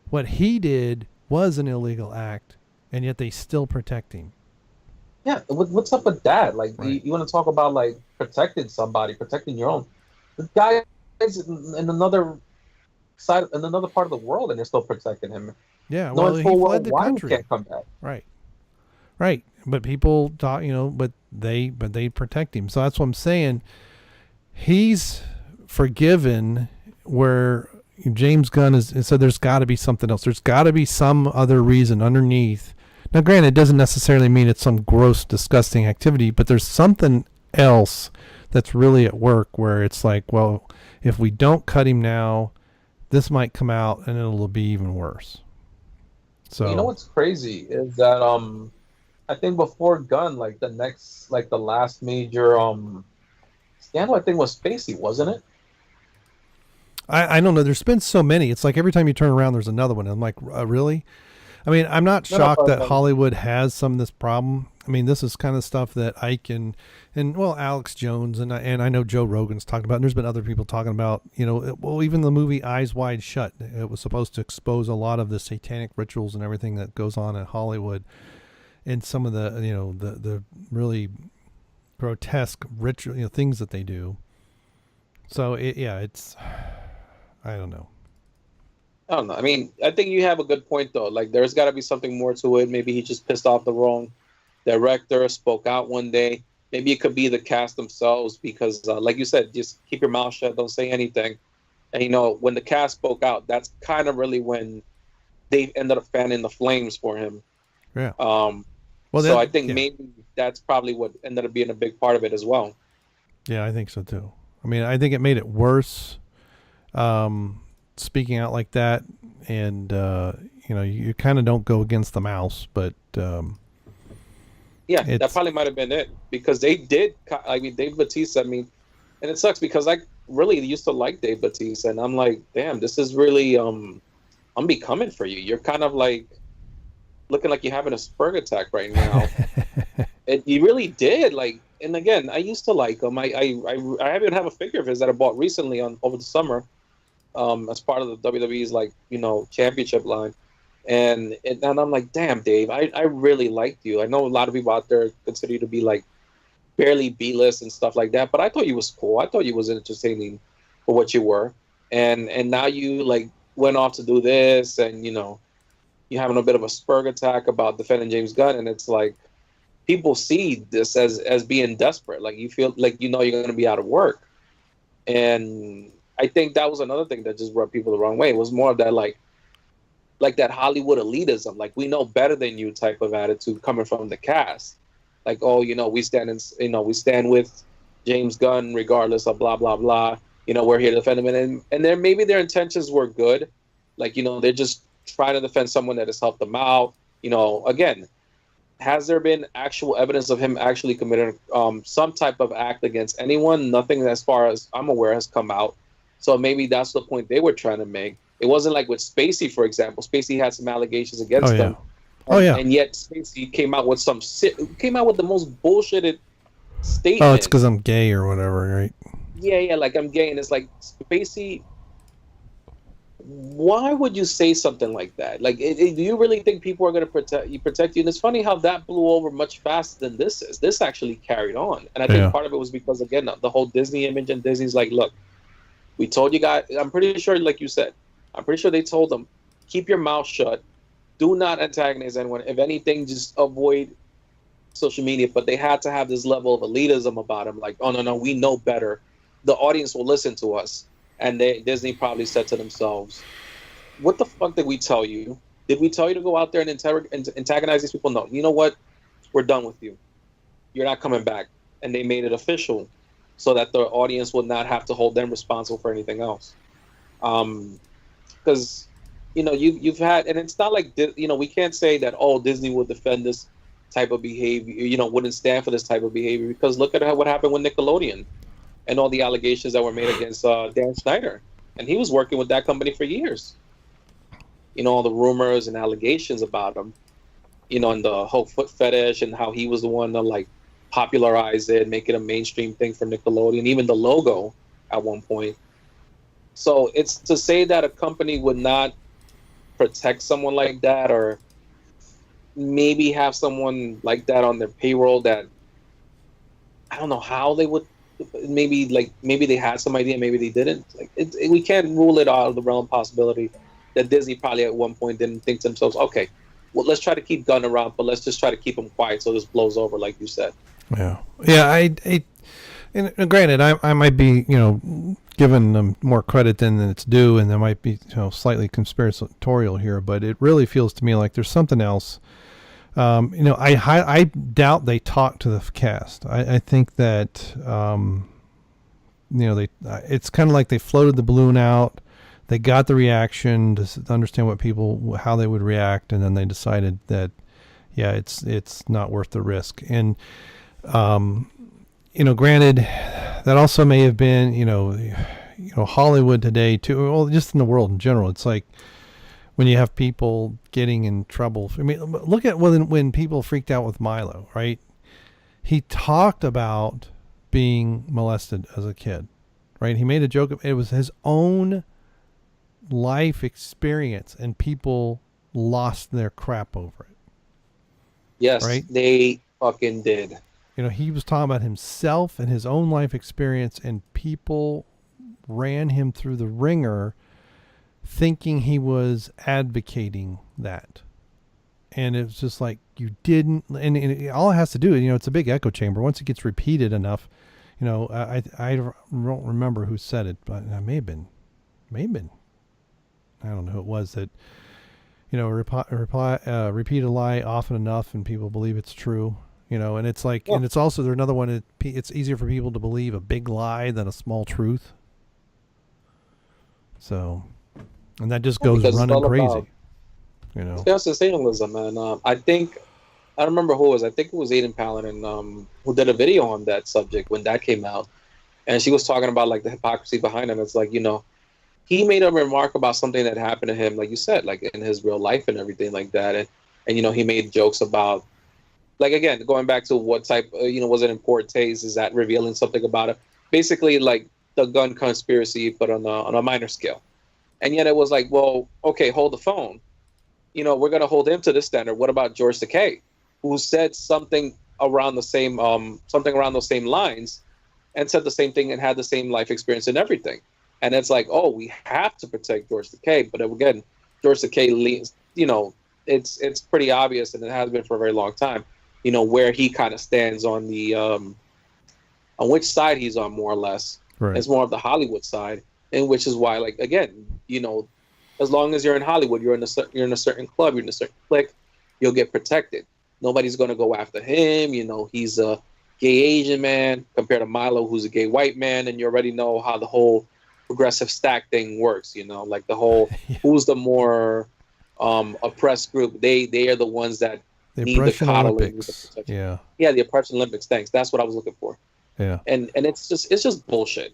What he did was an illegal act, and yet they still protect him. Yeah, what's up with that? Like, right. you want to talk about like protecting somebody, protecting your own. The guy is in another side, in another part of the world, and they're still protecting him. Yeah, well, he fled the country. He can't come back. Right, right. But people talk, you know, but they protect him. So that's what I'm saying. He's forgiven, where James Gunn is, and so there's got to be something else. There's got to be some other reason underneath. Now, granted, it doesn't necessarily mean it's some gross, disgusting activity, but there's something else that's really at work, where it's like, well, if we don't cut him now, this might come out and it'll be even worse. So, you know what's crazy is that I think before Gunn, like the last major scandal, I think was Spacey, wasn't it? I don't know. There's been so many. It's like every time you turn around, there's another one. I'm like, really? I mean, I'm not shocked that Hollywood has some of this problem. I mean, this is kind of stuff that Ike and well, Alex Jones and I know Joe Rogan's talked about, and there's been other people talking about, you know, well, even the movie Eyes Wide Shut, it was supposed to expose a lot of the satanic rituals and everything that goes on in Hollywood, and some of the, you know, the really grotesque ritual, you know, things that they do. So it's, I don't know. I don't know. I mean, I think you have a good point, though. Like, there's got to be something more to it. Maybe he just pissed off the wrong director, spoke out one day. Maybe it could be the cast themselves, because, like you said, just keep your mouth shut, don't say anything. And, you know, when the cast spoke out, that's kind of really when they ended up fanning the flames for him. Yeah. Well, so I think maybe that's probably what ended up being a big part of it as well. Yeah, I think so too. I mean, I think it made it worse, speaking out like that, and you kind of don't go against the mouse, but yeah, that probably might have been it, because they did. I mean, Dave Bautista. I mean, and it sucks because I really used to like Dave Bautista, and I'm like, damn, this is really unbecoming for you. You're kind of like looking like you're having a spur attack right now. And you really did, like. And again, I used to like him. I even have a figure of his that I bought recently over the summer, as part of the WWE's championship line, and I'm like, damn, Dave, I really liked you. I know a lot of people out there consider you to be like barely B-list and stuff like that, but I thought you was cool. I thought you was entertaining for what you were, and now you like went off to do this, and you're having a bit of a spur attack about defending James Gunn, and it's like, people see this as being desperate. Like, you feel like you're going to be out of work. And I think that was another thing that just rubbed people the wrong way. It was more of that like that Hollywood elitism, like, we know better than you type of attitude coming from the cast. Like, oh, we stand with James Gunn regardless of blah blah blah. We're here to defend him, and then maybe their intentions were good. Like, they're just trying to defend someone that has helped them out. Again, has there been actual evidence of him actually committing some type of act against anyone? Nothing, as far as I'm aware, has come out. So maybe that's the point they were trying to make. It wasn't like with Spacey, for example. Spacey had some allegations against him. And yet Spacey came out with the most bullshitted statement. Oh, it's because I'm gay or whatever, right? Yeah, like, I'm gay, and it's like, Spacey, why would you say something like that? Like, do you really think people are going to protect you? And it's funny how that blew over much faster than this is. This actually carried on. And I think part of it was because, again, the whole Disney image, and Disney's like, look, we told you guys, I'm pretty sure, like you said, I'm pretty sure they told them, keep your mouth shut. Do not antagonize anyone. If anything, just avoid social media. But they had to have this level of elitism about them. Like, oh, no, we know better. The audience will listen to us. And Disney probably said to themselves, what the fuck did we tell you? Did we tell you to go out there and antagonize these people? No. You know what? We're done with you. You're not coming back. And they made it official so that the audience would not have to hold them responsible for anything else. Because, you've had, and it's not like, we can't say that, oh, Disney would defend this type of behavior, wouldn't stand for this type of behavior, because look at what happened with Nickelodeon and all the allegations that were made against Dan Schneider. And he was working with that company for years. All the rumors and allegations about him, and the whole foot fetish, and how he was the one to, like, popularize it, make it a mainstream thing for Nickelodeon, even the logo at one point. So it's to say that a company would not protect someone like that, or maybe have someone like that on their payroll, that I don't know how they would. Maybe they had some idea, maybe they didn't. Like, we can't rule it out of the realm of possibility that Disney probably at one point didn't think to themselves, okay, well, let's try to keep Gunn around, but let's just try to keep him quiet so this blows over, like you said. Yeah. And granted, I might be, giving them more credit than it's due, and there might be, slightly conspiratorial here, but it really feels to me like there's something else. I doubt they talked to the cast. I think that, it's kind of like they floated the balloon out. They got the reaction to understand how they would react, and then they decided that, yeah, it's not worth the risk. And, granted, that also may have been, Hollywood today too, well, just in the world in general. It's like when you have people getting in trouble. I mean, look at when people freaked out with Milo, right? He talked about being molested as a kid, right? He made a joke. It was his own life experience, and people lost their crap over it. Yes, right? They fucking did. He was talking about himself and his own life experience, and people ran him through the ringer thinking he was advocating that. And it was just like, you didn't, and all it has to do, it's a big echo chamber. Once it gets repeated enough, I don't remember who said it, but it may have been, I don't know who it was, that, repeat a lie often enough and people believe it's true. And it's like, Yeah. and it's also, there's another one. It's easier for people to believe a big lie than a small truth. So, and that just goes running crazy. It's sensationalism, man. I don't remember who it was. I think it was Aiden Paladin, who did a video on that subject when that came out, and she was talking about like the hypocrisy behind it. It's like, he made a remark about something that happened to him, like you said, like in his real life and everything like that, and he made jokes about, like, again, going back to what type, was it in poor taste? Is that revealing something about it? Basically, like the gun conspiracy, but on a minor scale. And yet it was like, well, okay, hold the phone. We're going to hold him to this standard. What about George Takei, who said something around the same those same lines, and said the same thing and had the same life experience and everything? And it's like, oh, we have to protect George Takei. But again, George Takei leans, it's pretty obvious, and it has been for a very long time, where he kind of stands on the on which side he's on, more or less. Right. It's more of the Hollywood side, and which is why, like, again, as long as you're in Hollywood, you're in a certain club, you're in a certain clique, you'll get protected. Nobody's going to go after him. He's a gay Asian man compared to Milo, who's a gay white man, and you already know how the whole progressive stack thing works. Like the whole who's the more oppressed group. They are the ones that need the coddling. The oppression Olympics. Thanks. That's what I was looking for. Yeah. And it's just bullshit.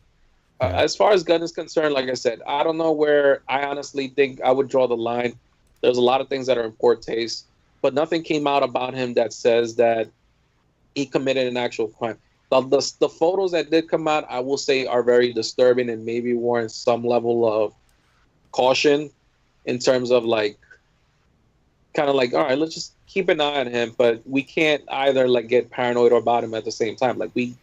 As far as Gunn is concerned, like I said, I don't know where I honestly think I would draw the line. There's a lot of things that are in poor taste, but nothing came out about him that says that he committed an actual crime. The photos that did come out, I will say, are very disturbing and maybe warrant some level of caution in terms of like, kind of like, all right, let's just keep an eye on him, but we can't either like get paranoid about him at the same time. Like he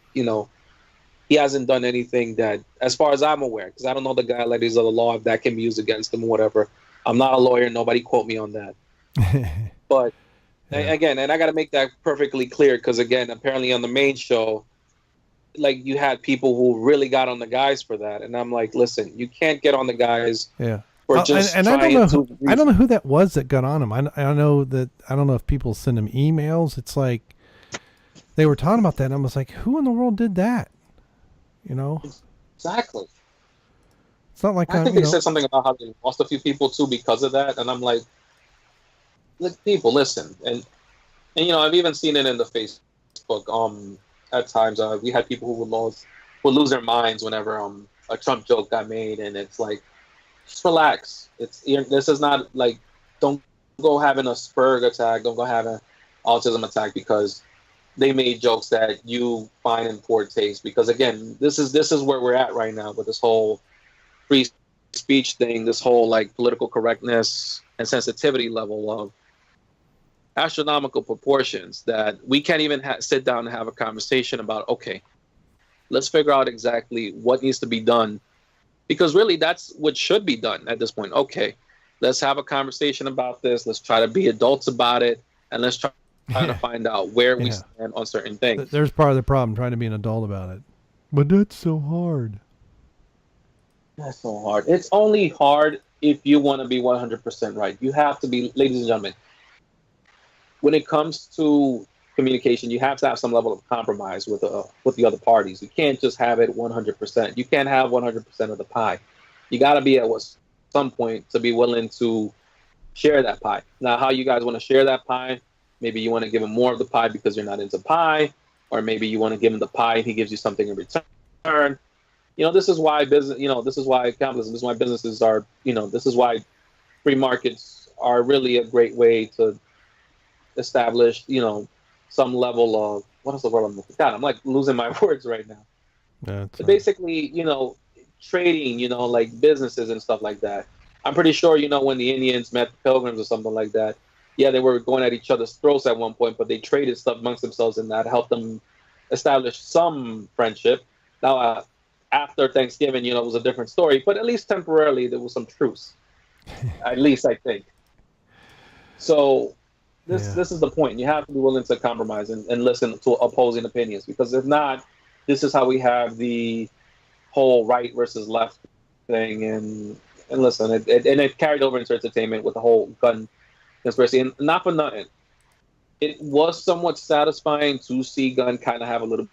hasn't done anything that, as far as I'm aware, because I don't know the legalities of the law, if that can be used against him or whatever. I'm not a lawyer. Nobody quote me on that. But again, and I got to make that perfectly clear, because again, apparently on the main show, like, you had people who really got on the guys for that, and I'm like, listen, you can't get on the guys. Yeah. And I don't know who that was that got on him. I know that, I don't know if people send him emails. It's like they were talking about that, and I was like, who in the world did that? Exactly. It's not like I think they said something about how they lost a few people too because of that, and I'm like, people, listen, and I've even seen it in the Facebook. At times, we had people who would lose their minds whenever a Trump joke got made, and it's like, just relax. This is not like, don't go having a Spurg attack, don't go having an autism attack because they made jokes that you find in poor taste. Because again, this is where we're at right now with this whole free speech thing, this whole like political correctness and sensitivity level of astronomical proportions that we can't even sit down and have a conversation about, okay, let's figure out exactly what needs to be done, because really that's what should be done at this point. Okay, let's have a conversation about this, let's try to be adults about it, and let's try to find out where we stand on certain things. There's part of the problem, trying to be an adult about it. But that's so hard. That's so hard. It's only hard if you want to be 100% right. You have to be, ladies and gentlemen, when it comes to communication, you have to have some level of compromise with the other parties. You can't just have it 100%. You can't have 100% of the pie. You got to be at some point to be willing to share that pie. Now, how you guys want to share that pie? Maybe you want to give him more of the pie because you're not into pie, or maybe you want to give him the pie and he gives you something in return. This is why business. This is why capitalism. This is why businesses are. This is why free markets are really a great way to establish, some level of, what is the word I'm looking for? God, I'm like losing my words right now. But basically, trading, like businesses and stuff like that. I'm pretty sure, when the Indians met the Pilgrims or something like that, yeah, they were going at each other's throats at one point, but they traded stuff amongst themselves, and that helped them establish some friendship. Now, after Thanksgiving, it was a different story, but at least temporarily there was some truce. At least I think. So this is the point. You have to be willing to compromise and listen to opposing opinions, because if not, this is how we have the whole right versus left thing. And listen, it carried over into entertainment with the whole gun conspiracy. And not for nothing, it was somewhat satisfying to see Gunn kind of have a little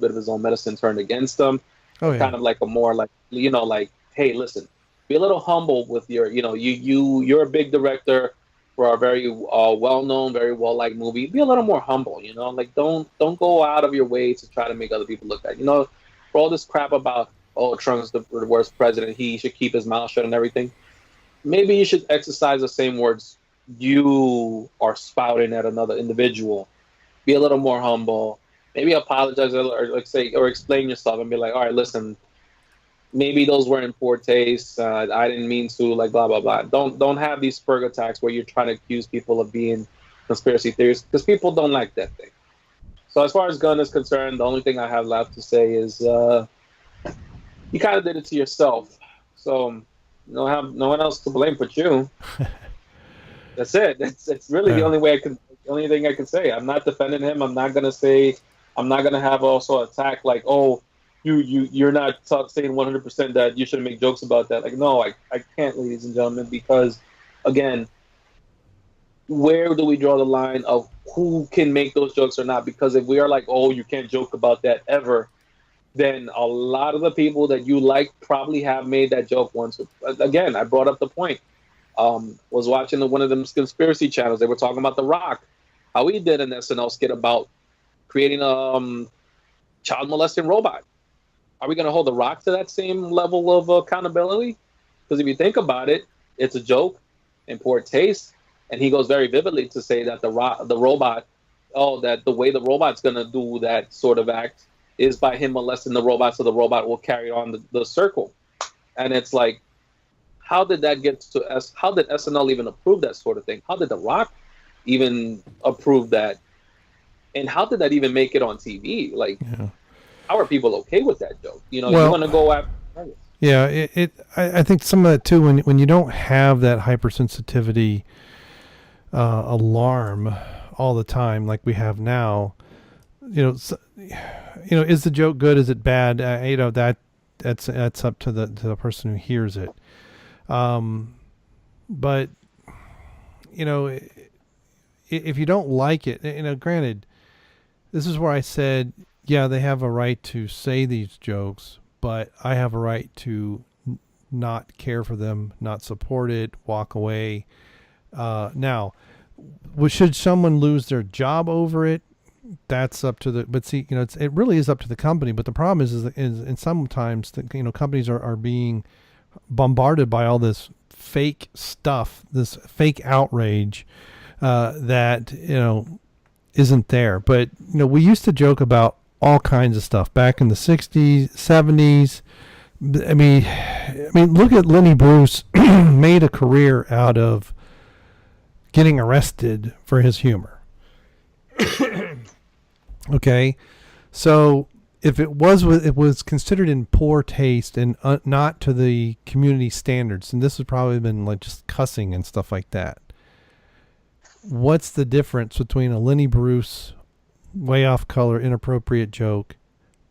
bit of his own medicine turned against him. Oh, yeah. Kind of like a more like, like, hey, listen, be a little humble with your, you're a big director for a very well-known, very well-liked movie. Be a little more humble, like don't go out of your way to try to make other people look bad. For all this crap about, Trump's the worst president, he should keep his mouth shut and everything. Maybe you should exercise the same words you are spouting at another individual. Be a little more humble. Maybe apologize or explain yourself and be like, all right, listen, maybe those were in poor taste. I didn't mean to, like, blah, blah, blah. Don't have these spur attacks where you're trying to accuse people of being conspiracy theorists, because people don't like that thing. So as far as Gunn is concerned, the only thing I have left to say is you kind of did it to yourself. So no one else to blame but you. That's it. It's really the only thing I can say. I'm not defending him. I'm not gonna have also attack like, oh, you're not saying 100% that you should make jokes about that. Like, no, I can't, ladies and gentlemen, because again, where do we draw the line of who can make those jokes or not? Because if we are like, oh, you can't joke about that ever, then a lot of the people that you like probably have made that joke once. Again, I brought up the point. Was watching one of them conspiracy channels. They were talking about The Rock, how he did an SNL skit about creating a child molesting robot. Are we going to hold The Rock to that same level of accountability? Because if you think about it, it's a joke in poor taste, and he goes very vividly to say that the robot, that the way the robot's going to do that sort of act is by him molesting the robot, so the robot will carry on the circle. And it's like, how did that get to us? How did SNL even approve that sort of thing? How did The Rock even approve that? And how did that even make it on TV? Like, how are people okay with that joke? You want to go after. Yeah, I think some of that too, when you don't have that hypersensitivity alarm all the time like we have now, is the joke good? Is it bad? That's up to the person who hears it. But if you don't like it, granted, this is where I said, yeah, they have a right to say these jokes, but I have a right to not care for them, not support it, walk away. Now, should someone lose their job over it? That's up to it really is up to the company. But the problem is sometimes companies are being bombarded by all this fake stuff, this fake outrage that isn't there. But we used to joke about all kinds of stuff back in the 60s, 70s. I mean, look at Lenny Bruce made a career out of getting arrested for his humor. Okay, so if it was considered in poor taste and not to the community standards, and this has probably been like just cussing and stuff like that. What's the difference between a Lenny Bruce way off color, inappropriate joke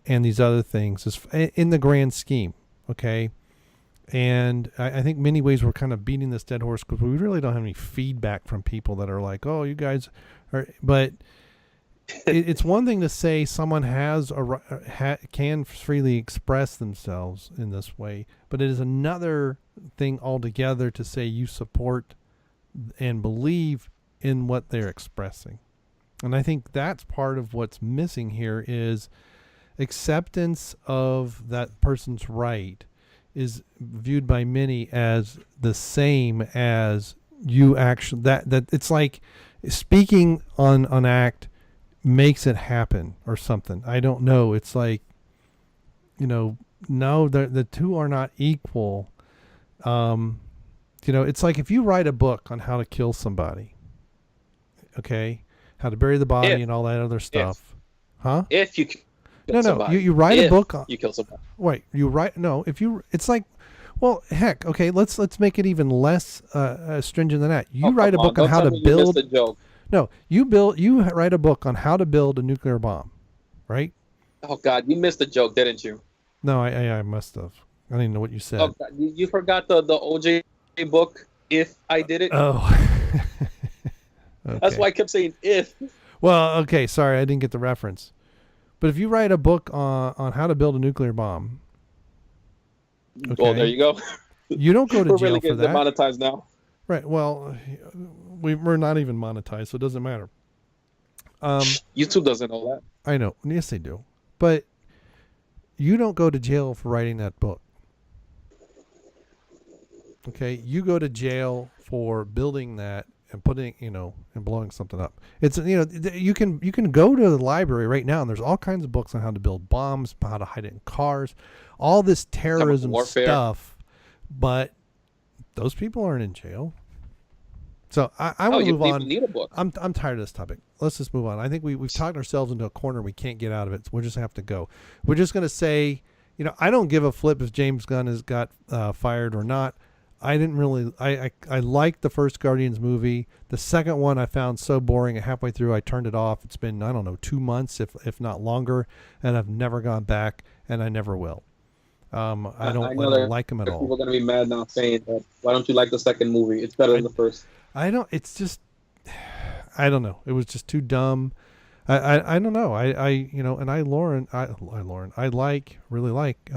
and these other things in the grand scheme? Okay. And I think many ways we're kind of beating this dead horse because we really don't have any feedback from people that are like, oh, you guys are, but it's one thing to say someone can freely express themselves in this way, but it is another thing altogether to say you support and believe in what they're expressing. And I think that's part of what's missing here is acceptance of that person's right is viewed by many as the same as you actually, that it's like speaking on an act makes it happen or something. I don't know. It's like, no, the two are not equal. It's like if you write a book on how to kill somebody, okay, how to bury the body and all that other stuff. If you you write a book on, you kill somebody. Wait, you write, no, if you, it's like, well, heck, okay, let's make it even less stringent than that. You write a book on how to build. No, you write a book on how to build a nuclear bomb, right? Oh God, you missed the joke, didn't you? No, I must have. I didn't know what you said. Oh God, you forgot the OJ book. If I did it. Oh. That's why I kept saying if. Well, okay, sorry, I didn't get the reference. But if you write a book on how to build a nuclear bomb, okay, Oh, there you go. You don't go to We're jail really for getting that. demonetized now. Right. Well, we're not even monetized, so it doesn't matter. YouTube doesn't know that. I know. Yes, they do. But you don't go to jail for writing that book. Okay, you go to jail for building that and putting, and blowing something up. It's, you can go to the library right now and there's all kinds of books on how to build bombs, how to hide it in cars, all this terrorism stuff. But those people aren't in jail. So I want to move on. Need a book. I'm tired of this topic. Let's just move on. I think we've talked ourselves into a corner. We can't get out of it. So we'll just have to go. We're just going to say, I don't give a flip if James Gunn has got fired or not. I didn't really. I liked the first Guardians movie. The second one I found so boring. Halfway through, I turned it off. It's been 2 months, if not longer, and I've never gone back, and I never will. I don't like him at all. People are going to be mad now saying that. Why don't you like the second movie? It's better than the first. I don't. It's just. I don't know. It was just too dumb. I don't know. And I really like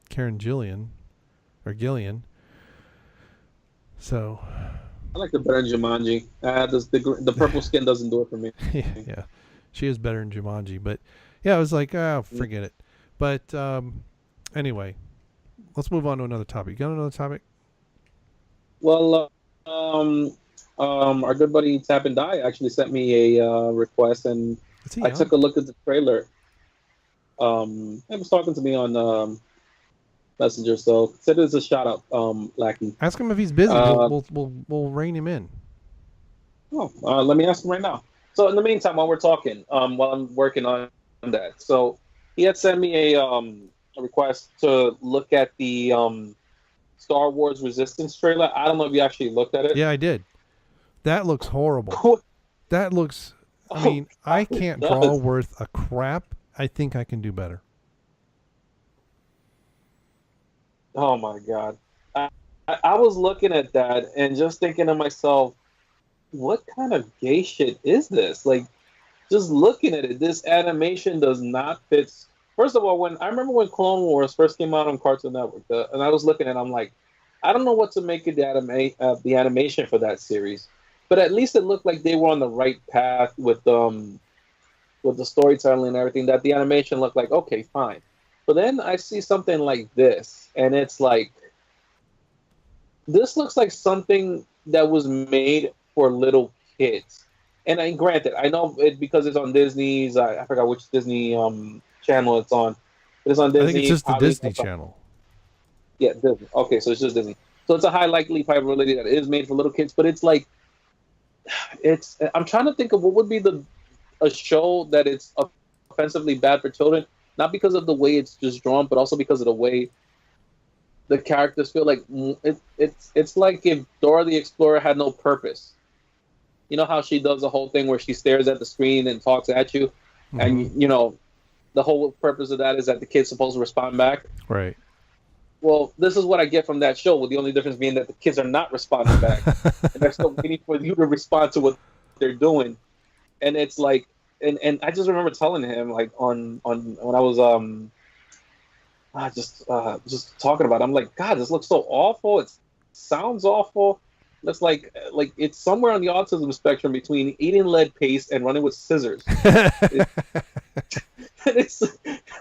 Karen Gillian. So I like the better in Jumanji. The purple skin doesn't do it for me. yeah, she is better in Jumanji, but yeah, I was like, forget it. But anyway, let's move on to another topic. You got another topic? Well, our good buddy Tap and Die actually sent me a request, and I took a look at the trailer. He was talking to me on Messenger, so said it's a shout out, Lackey. Ask him if he's busy. We'll rein him in. Let me ask him right now. So in the meantime, while we're talking, while I'm working on that, so he had sent me a request to look at the Star Wars Resistance trailer. I don't know if you actually looked at it. Yeah, I did. That looks horrible. That looks. I mean, I can't draw worth a crap. I think I can do better. Oh my God. I was looking at that and just thinking to myself, what kind of gay shit is this? Like, just looking at it, this animation does not fit. First of all, I remember when Clone Wars first came out on Cartoon Network, and I was looking at it, I'm like, I don't know what to make of the animation for that series, but at least it looked like they were on the right path with the storytelling and everything, that the animation looked like, okay, fine. But then I see something like this, and it's like, this looks like something that was made for little kids. And granted, I know it because it's on Disney's, I forgot which Disney channel it's on. But it's on Disney. I think it's just the Disney channel. Yeah, Disney. Okay, so it's just Disney. So it's a high likely probability that it is made for little kids, but it's like, I'm trying to think of what would be a show that it's offensively bad for children. Not because of the way it's just drawn, but also because of the way the characters feel. Like it's like if Dora the Explorer had no purpose. You know how she does the whole thing where she stares at the screen and talks at you, and the whole purpose of that is that the kid's supposed to respond back. Right. Well, this is what I get from that show, with the only difference being that the kids are not responding back, and they're still waiting for you to respond to what they're doing, and it's like. And I just remember telling him, like, on when I was just talking about it, I'm like, God, this looks so awful. It sounds awful. Looks like it's somewhere on the autism spectrum between eating lead paste and running with scissors. It's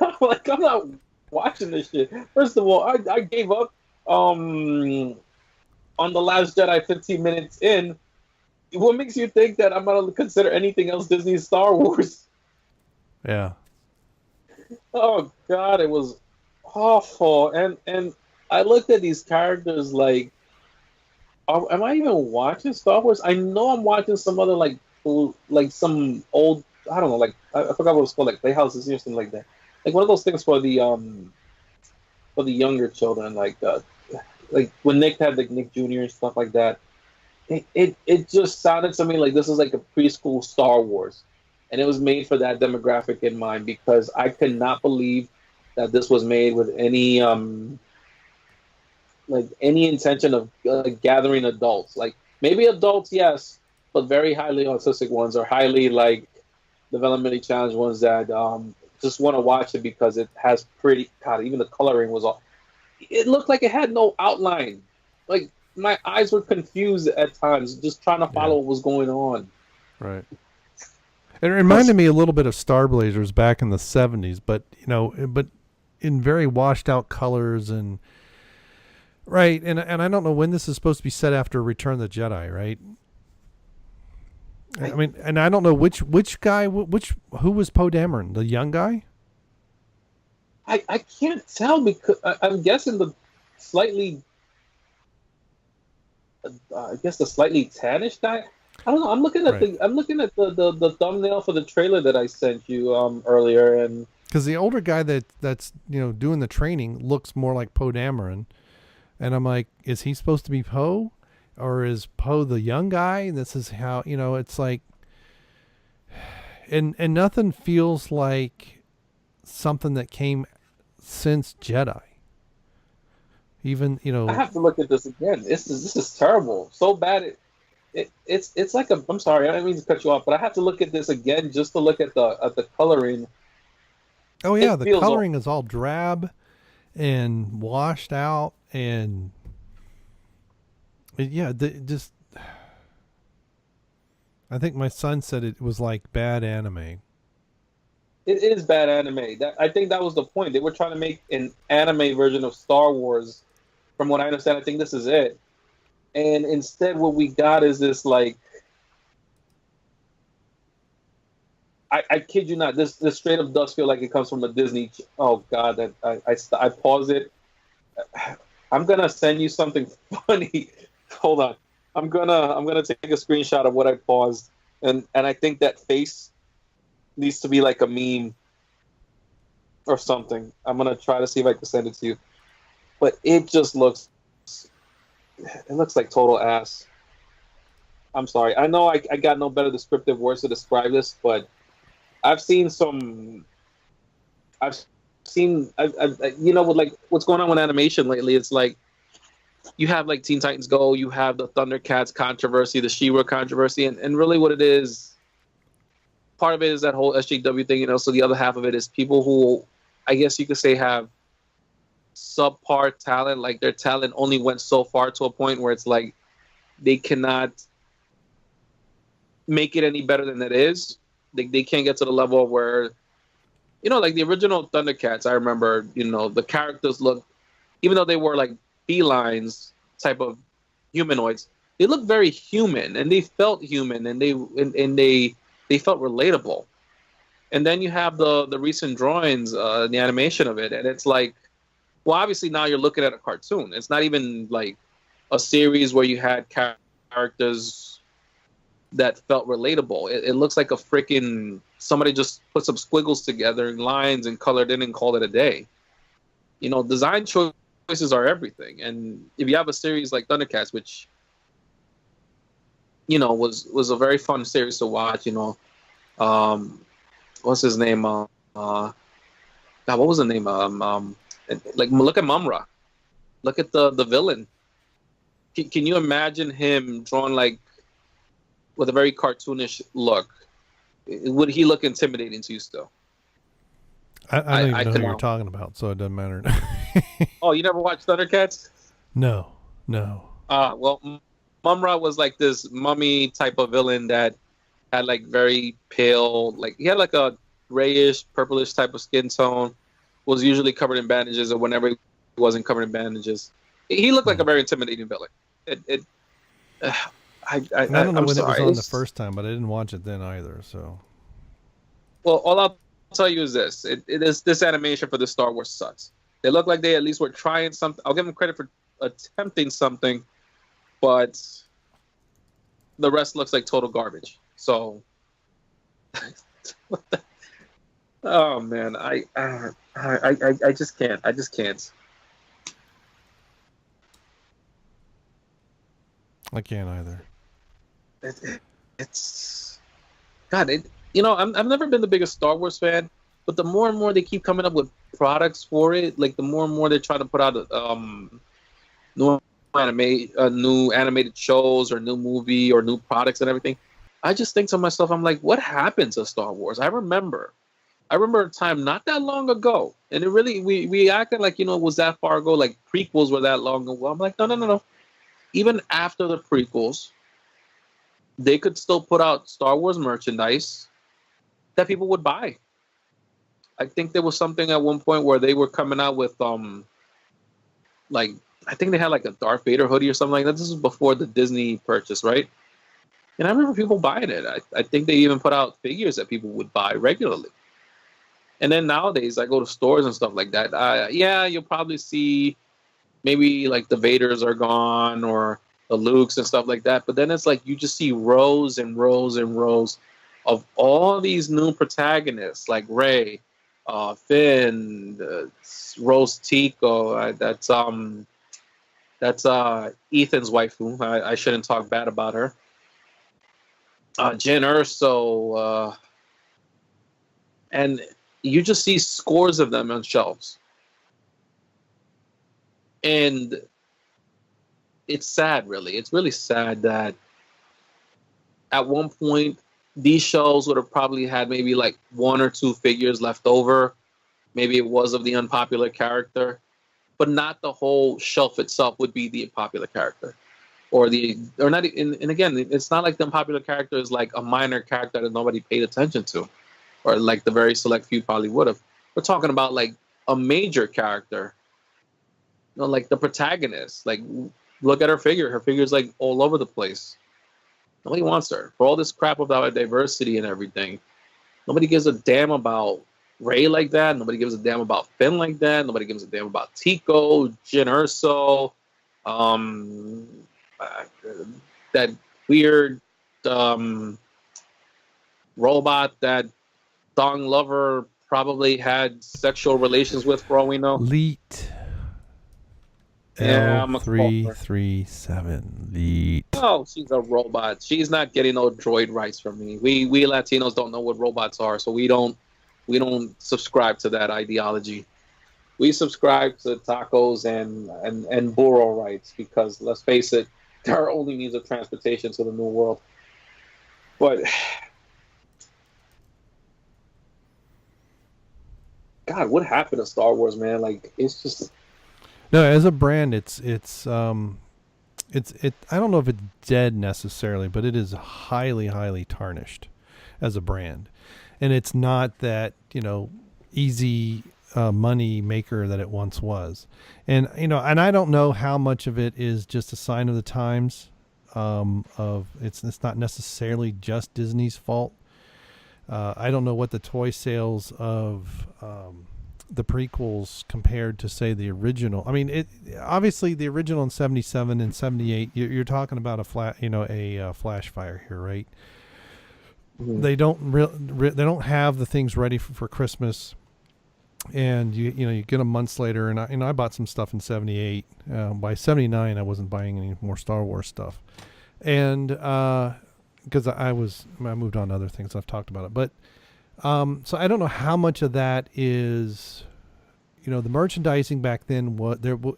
I'm like, I'm not watching this shit. First of all, I gave up on The Last Jedi 15 minutes in. What makes you think that I'm going to consider anything else Disney's Star Wars? Yeah. Oh, God, it was awful. And I looked at these characters like, am I even watching Star Wars? I know I'm watching some other, like some old, I don't know, like, I forgot what it's called, like Playhouses or something like that. Like one of those things for the younger children, like when Nick had, like, Nick Jr. and stuff like that. It just sounded to me like this is like a preschool Star Wars, and it was made for that demographic in mind, because I could not believe that this was made with any intention of gathering adults. Like, maybe adults, yes, but very highly autistic ones or highly like developmentally challenged ones that just want to watch it because it has pretty. God, even the coloring was all. It looked like it had no outline. Like my eyes were confused at times, just trying to follow what was going on. Right. It reminded me a little bit of Star Blazers back in the 70s, but but in very washed out colors and right. And I don't know when this is supposed to be set after Return of the Jedi, right? I mean, and I don't know which guy, who was Poe Dameron, the young guy? I can't tell because I'm guessing the slightly, I guess the slightly tannish guy. I don't know. I'm looking at the thumbnail for the trailer that I sent you earlier, and because the older guy that's doing the training looks more like Poe Dameron, and I'm like, is he supposed to be Poe? Or is Poe the young guy? And this is how, it's like, and nothing feels like something that came since Jedi. Even, I have to look at this again. This is terrible. So bad. It's like I'm sorry, I didn't mean to cut you off, but I have to look at this again just to look at the coloring. Oh yeah, the coloring is all drab and washed out and. Yeah, I think my son said it was like bad anime. It is bad anime. I think that was the point. They were trying to make an anime version of Star Wars. From what I understand, I think this is it. And instead, what we got is this like, I kid you not, this straight up does feel like it comes from a Disney. Oh God, I pause it. I'm gonna send you something funny. Hold on. I'm gonna take a screenshot of what I paused, and I think that face needs to be like a meme or something. I'm gonna try to see if I can send it to you, but it just looks like total ass. I'm sorry. I know I got no better descriptive words to describe this, but I've seen with like what's going on with animation lately. It's like. You have like Teen Titans Go, you have the Thundercats controversy, the She-Ra controversy, and really what it is, part of it is that whole SJW thing, so the other half of it is people who, I guess you could say, have subpar talent, like their talent only went so far to a point where it's like they cannot make it any better than it is. They can't get to the level where, like the original Thundercats, I remember, the characters look, even though they were like felines type of humanoids, they looked very human and they felt human and they felt relatable. And then you have the recent drawings, the animation of it, and it's like, well, obviously now you're looking at a cartoon. It's not even like a series where you had characters that felt relatable. It looks like a freaking somebody just put some squiggles together and lines and colored in and called it a day. Design choices are everything, and if you have a series like Thundercats, which was a very fun series to watch, what's his name? God, what was the name? Like look at Mumra, look at the villain. Can you imagine him drawn like with a very cartoonish look? Would he look intimidating to you still? I don't even know who you're talking about, so it doesn't matter. Oh, you never watched Thundercats? No. Well, Mumra was like this mummy type of villain that had like very pale, like he had like a grayish, purplish type of skin tone, was usually covered in bandages, or whenever he wasn't covered in bandages, he looked like a very intimidating villain. I don't know when sorry. It was on the first time, but I didn't watch it then either. So, well, all I'll tell you is this: this animation for the Star Wars sucks. They look like they at least were trying something. I'll give them credit for attempting something, but the rest looks like total garbage. So, oh man, I just can't. I just can't. I can't either. It's God. I've never been the biggest Star Wars fan, but the more and more they keep coming up with products for it, like the more and more they're trying to put out more new animated shows or new movie or new products and everything, I just think to myself, I'm like, what happened to Star Wars? I remember a time not that long ago, and it really we acted like it was that far ago, like prequels were that long ago. I'm like, no, no, no, no. Even after the prequels, they could still put out Star Wars merchandise that people would buy. I think there was something at one point where they were coming out with like I think they had like a Darth Vader hoodie or something like that. This was before the Disney purchase, right? And I remember people buying it. I think they even put out figures that people would buy regularly. And then nowadays, I go to stores and stuff like that. Yeah, you'll probably see maybe like the Vaders are gone or the Lukes and stuff like that. But then it's like you just see rows and rows and rows of all these new protagonists like Rey, Finn, Rose Tico. That's Ethan's waifu. I shouldn't talk bad about her. Jyn Erso, and you just see scores of them on shelves. And it's sad, really. It's really sad that at one point, these shelves would have probably had maybe like one or two figures left over. Maybe it was of the unpopular character, but not the whole shelf itself would be the popular character. Or not. And again, it's not like the unpopular character is like a minor character that nobody paid attention to, or like the very select few probably would have. We're talking about like a major character, like the protagonist. Like, look at her figure. Her figure's like all over the place. Nobody wants her for all this crap about diversity and everything. Nobody gives a damn about Rey like that. Nobody gives a damn about Finn like that. Nobody gives a damn about Tico, Jyn Erso, that weird robot that Dong Lover probably had sexual relations with, for all we know. Leet. Yeah, L337. Leet. Oh, she's a robot. She's not getting no droid rights from me. We Latinos don't know what robots are, so we don't subscribe to that ideology. We subscribe to tacos and burro rights because, let's face it, they're our only means of transportation to the new world. But God, what happened to Star Wars, man? Like, it's just no. As a brand, it's I don't know if it's dead necessarily, but it is highly tarnished as a brand, and it's not that easy money maker that it once was. And and I don't know how much of it is just a sign of the times. Of it's not necessarily just Disney's fault. I don't know what the toy sales of the prequels compared to, say, the original. I mean, obviously the original in 77 and 78. You're talking about a flash fire here, right? Mm-hmm. They don't have the things ready for Christmas. And you get them months later, and I bought some stuff in 78. By 79, I wasn't buying any more Star Wars stuff, and because I moved on to other things. I've talked about it, but so I don't know how much of that is, the merchandising back then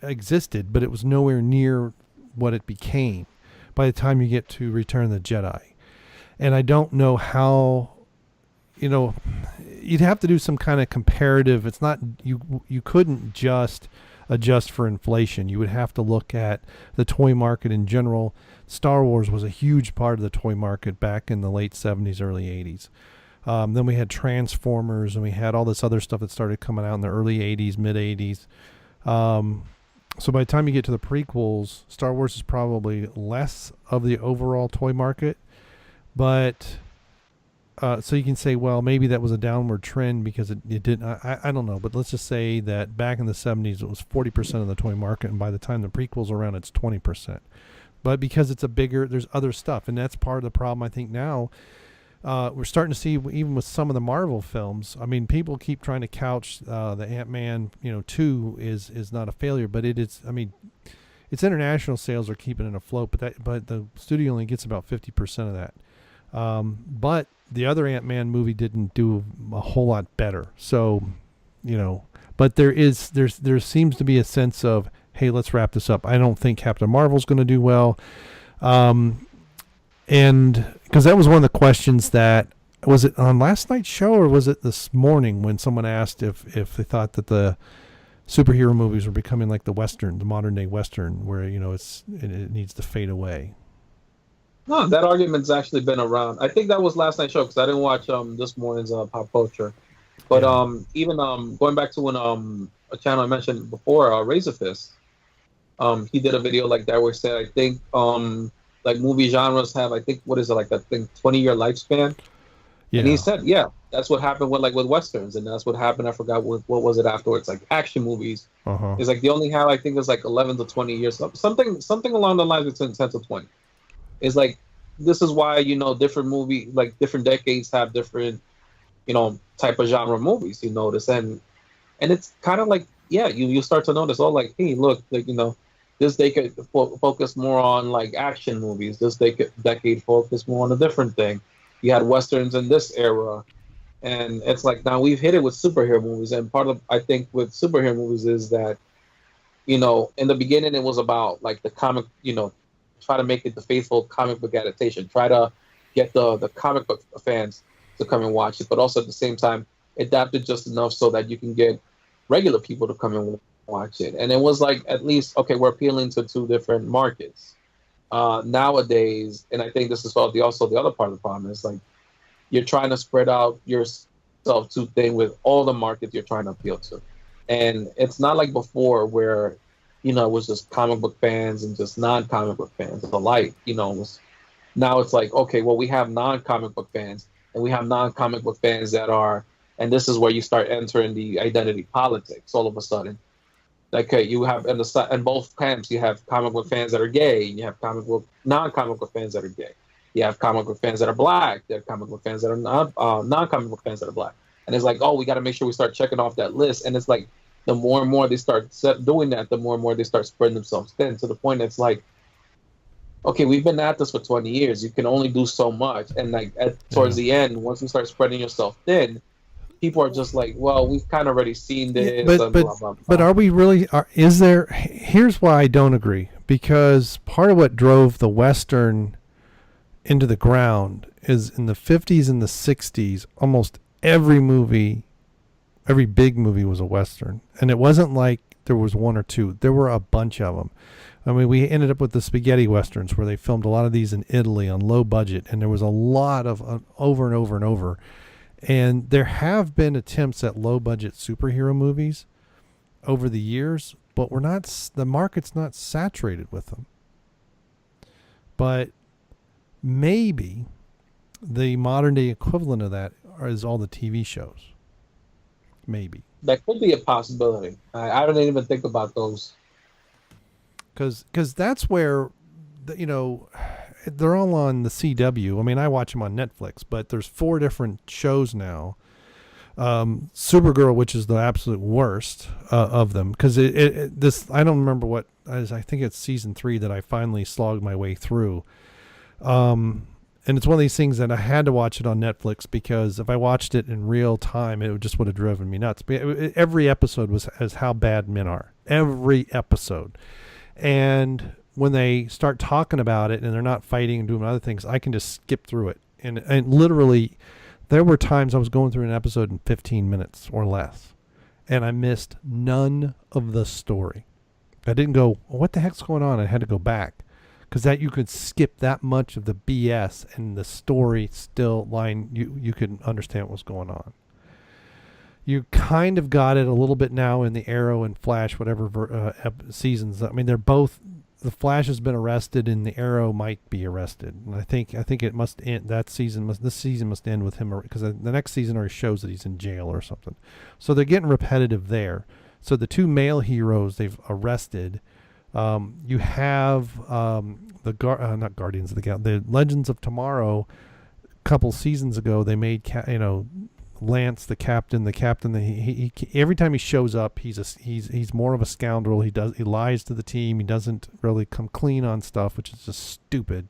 existed, but it was nowhere near what it became by the time you get to Return of the Jedi, and I don't know how. You'd have to do some kind of comparative. It's not you couldn't just adjust for inflation. You would have to look at the toy market in general. Star Wars was a huge part of the toy market back in the late 70s, early 80s. Then we had Transformers, and we had all this other stuff that started coming out in the early 80s, mid 80s. So by the time you get to the prequels, Star Wars is probably less of the overall toy market, but so you can say, well, maybe that was a downward trend because it didn't. I don't know, but let's just say that back in the 70s it was 40% of the toy market, and by the time the prequels are around, it's 20%. But because it's there's other stuff, and that's part of the problem. I think now we're starting to see, even with some of the Marvel films. I mean, people keep trying to couch the Ant-Man 2 is not a failure, but it is. I mean, its international sales are keeping it afloat, but the studio only gets about 50% of that. But the other Ant-Man movie didn't do a whole lot better. So, but there seems to be a sense of, hey, let's wrap this up. I don't think Captain Marvel's going to do well. And because that was one of the questions that, was it on last night's show or was it this morning when someone asked if they thought that the superhero movies were becoming like the Western, the modern day Western, where, you know, it needs to fade away. No, that argument's actually been around. I think that was last night's show because I didn't watch this morning's pop culture. But even going back to when a channel I mentioned before, Razor Fist, he did a video like that where he said, I think like movie genres have, I think, what is it, like, I think 20-year lifespan. Yeah. And he said, yeah, that's what happened with Westerns, and that's what happened. I forgot what was it afterwards, like action movies. It's like they only have, I think it's like 11 to 20 years, something along the lines between 10 to 20. It's like, this is why, you know, different movie, like different decades have different, you know, type of genre movies, you notice. And it's kind of like, yeah, you start to notice, oh, like, hey, look, like, you know, this decade focus more on like action movies. This decade focused more on a different thing. You had Westerns in this era. And it's like, now we've hit it with superhero movies. And part of, I think, with superhero movies is that, you know, in the beginning, it was about like the comic, you know, try to make it the faithful comic book adaptation. Try to get the comic book fans to come and watch it. But also at the same time, adapt it just enough so that you can get regular people to come and watch it. And it was like, at least, okay, we're appealing to two different markets. Nowadays, and I think this is also the other part of the problem, is like, you're trying to spread out yourself too thin with all the markets you're trying to appeal to. And it's not like before where, you know, it was just comic book fans and just non-comic book fans alike. You know, now it's like, okay, well, we have non-comic book fans and we have non-comic book fans that are, and this is where you start entering the identity politics all of a sudden. Okay, you have in both camps, you have comic book fans that are gay, and you have non-comic book fans that are gay. You have comic book fans that are black. There are comic book fans that are non-comic book fans that are black. And it's like, oh, we got to make sure we start checking off that list. And it's like, the more and more they start doing that, the more and more they start spreading themselves thin, to the point it's like, okay, we've been at this for 20 years. You can only do so much. And like towards the end, once you start spreading yourself thin, people are just like, well, we've kind of already seen this. But blah, blah, blah. But are we really? Is there? Here's why I don't agree. Because part of what drove the Western into the ground is in the 50s and the 60s, almost every big movie was a Western. And it wasn't like there was one or two. There were a bunch of them. I mean, we ended up with the spaghetti Westerns, where they filmed a lot of these in Italy on low budget. And there was a lot of over and over and over. And there have been attempts at low budget superhero movies over the years, but the market's not saturated with them. But maybe the modern day equivalent of that is all the TV shows. Maybe. That could be a possibility. I don't even think about those. Because that's where, you know, they're all on the CW. I mean, I watch them on Netflix, but there's 4 different shows now. Supergirl, which is the absolute worst of them, because I don't remember what, I think it's season 3 that I finally slogged my way through. And it's one of these things that I had to watch it on Netflix, because if I watched it in real time, it would have driven me nuts. Every episode was as how bad men are. Every episode. And when they start talking about it and they're not fighting and doing other things, I can just skip through it. And literally, there were times I was going through an episode in 15 minutes or less, and I missed none of the story. I didn't go, well, what the heck's going on? I had to go back, because that you could skip that much of the BS and the story still line. You could understand what was going on. You kind of got it a little bit now in the Arrow and Flash, whatever seasons. I mean, they're both. The Flash has been arrested, and the Arrow might be arrested. And I think it must end. This season must end with him, because the next season already shows that he's in jail or something. So they're getting repetitive there. So the 2 male heroes they've arrested. You have not Guardians of the Galaxy, the Legends of Tomorrow. A couple seasons ago, they made Lance the captain. He every time he shows up, he's more of a scoundrel. He lies to the team. He doesn't really come clean on stuff, which is just stupid,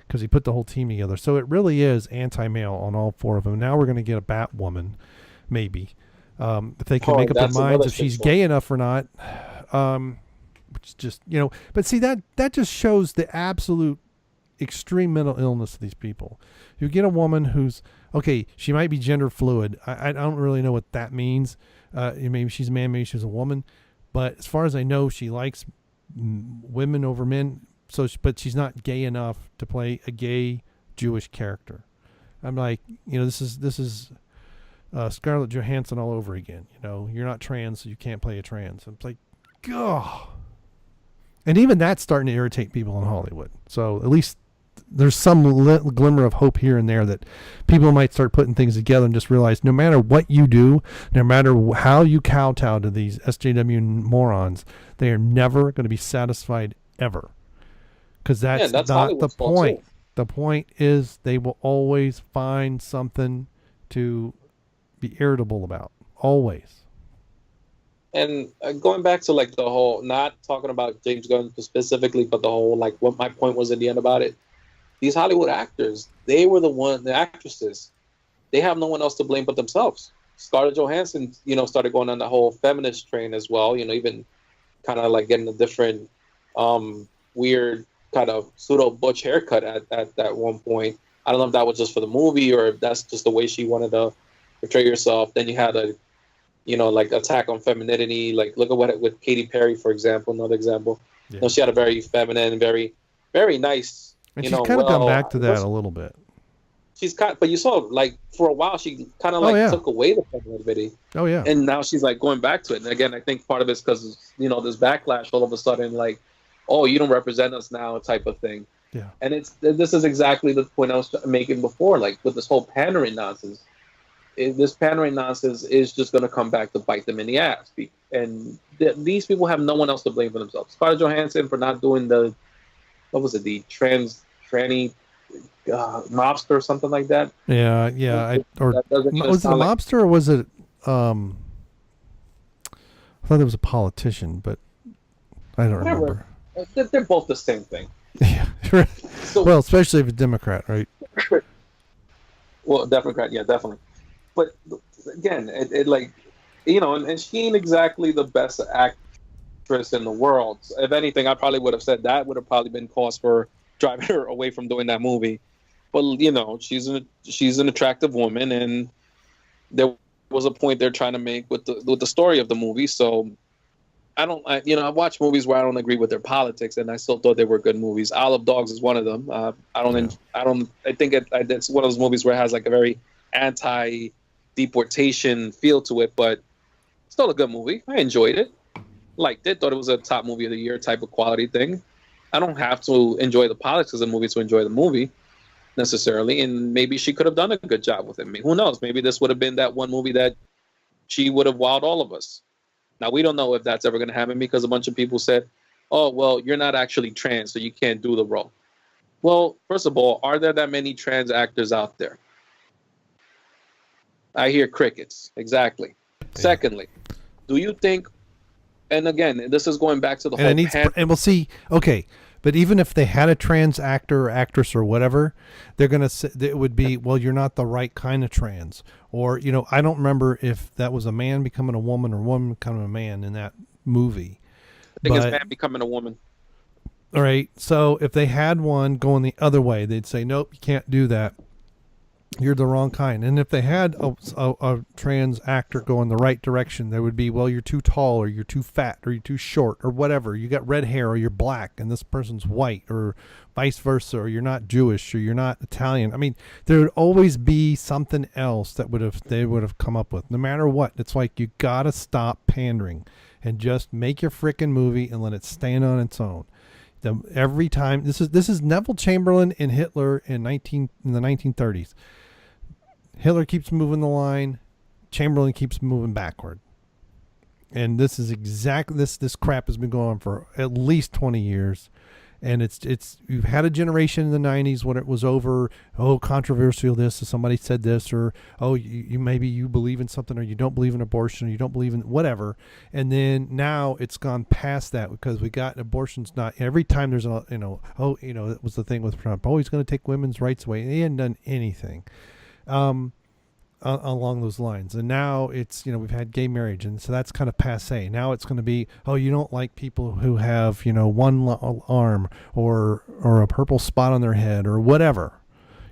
because he put the whole team together. So it really is anti-male on all 4 of them. Now we're going to get a Batwoman, maybe, if they can make up their minds if she's gay enough or not. which is just, but see, that just shows the absolute extreme mental illness of these people. You get a woman who's, okay, she might be gender fluid. I don't really know what that means. Maybe she's a man, maybe she's a woman. But as far as I know, she likes women over men. But she's not gay enough to play a gay Jewish character. I'm like, this is Scarlett Johansson all over again. You're not trans, so you can't play a trans. It's like, God. And even that's starting to irritate people in Hollywood. So at least there's some glimmer of hope here and there that people might start putting things together and just realize no matter what you do, no matter how you kowtow to these SJW morons, they are never going to be satisfied ever. Because that's not Hollywood's the point. The point is they will always find something to be irritable about. Always. And going back to like the whole, not talking about James Gunn specifically, but the whole, like what my point was in the end about it. These Hollywood actors, they were the actresses. They have no one else to blame but themselves. Scarlett Johansson, started going on the whole feminist train as well. Even kind of like getting a different, weird kind of pseudo butch haircut at one point. I don't know if that was just for the movie or if that's just the way she wanted to portray herself. Then you had like attack on femininity. Like look at what with Katy Perry, for example, another example. Yeah. She had a very feminine, very, very nice. And she's kind of gone back to that a little bit. She's but you saw like for a while she kind of took away the femininity. Oh yeah. And now she's like going back to it. And again, I think part of it's because this backlash all of a sudden, like, oh, you don't represent us now, type of thing. Yeah. And this is exactly the point I was making before, like with this whole pandering nonsense. This pandering nonsense is just going to come back to bite them in the ass. And these people have no one else to blame for themselves. Scarlett Johansson for not doing the tranny mobster or something like that. Yeah. Was it a mobster or was it? I thought it was a politician, but I don't remember. They're both the same thing. Yeah. Well, especially if it's Democrat, right? Well, Democrat, yeah, definitely. But again, and she ain't exactly the best actress in the world. If anything, I probably would have said that would have probably been cause for driving her away from doing that movie. But she's an attractive woman, and there was a point they're trying to make with the story of the movie. So I watch movies where I don't agree with their politics, and I still thought they were good movies. Isle of Dogs is one of them. I think it's one of those movies where it has like a very anti-deportation feel to it, but still a good movie. I enjoyed it, liked it, thought it was a top movie of the year type of quality thing. I don't have to enjoy the politics of the movie to enjoy the movie necessarily, and maybe she could have done a good job with it. Who knows? Maybe this would have been that one movie that she would have wowed all of us. Now, we don't know if that's ever going to happen because a bunch of people said, oh, well, you're not actually trans, so you can't do the role. Well, first of all, are there that many trans actors out there? I hear crickets. Exactly. Yeah. Secondly, do you think, and again, this is going back to the whole... And we'll see, okay, but even if they had a trans actor or actress or whatever, they're going to say, it would be, well, you're not the right kind of trans. Or, I don't remember if that was a man becoming a woman or woman becoming a man in that movie. I think it's man becoming a woman. All right. So if they had one going the other way, they'd say, nope, you can't do that. You're the wrong kind. And if they had a trans actor go in the right direction, there would be, well, you're too tall or you're too fat or you're too short or whatever. You got red hair or you're black and this person's white or vice versa, or you're not Jewish or you're not Italian. I mean, there would always be something else that they would have come up with. No matter what, it's like you got to stop pandering and just make your frickin' movie and let it stand on its own. Every time, this is Neville Chamberlain and Hitler in the 1930s. Hitler keeps moving the line, Chamberlain keeps moving backward. And this is exactly this crap has been going on for at least 20 years. And it's you've had a generation in the 90s when it was over, controversial this, or somebody said this, or you maybe you believe in something, or you don't believe in abortion, or you don't believe in whatever. And then now it's gone past that because we got abortions. Not every time there's it was the thing with Trump. Oh, he's going to take women's rights away. He hadn't done anything. along those lines. And now it's, we've had gay marriage, and so that's kind of passe. Now it's going to be, oh, you don't like people who have, one arm or a purple spot on their head or whatever.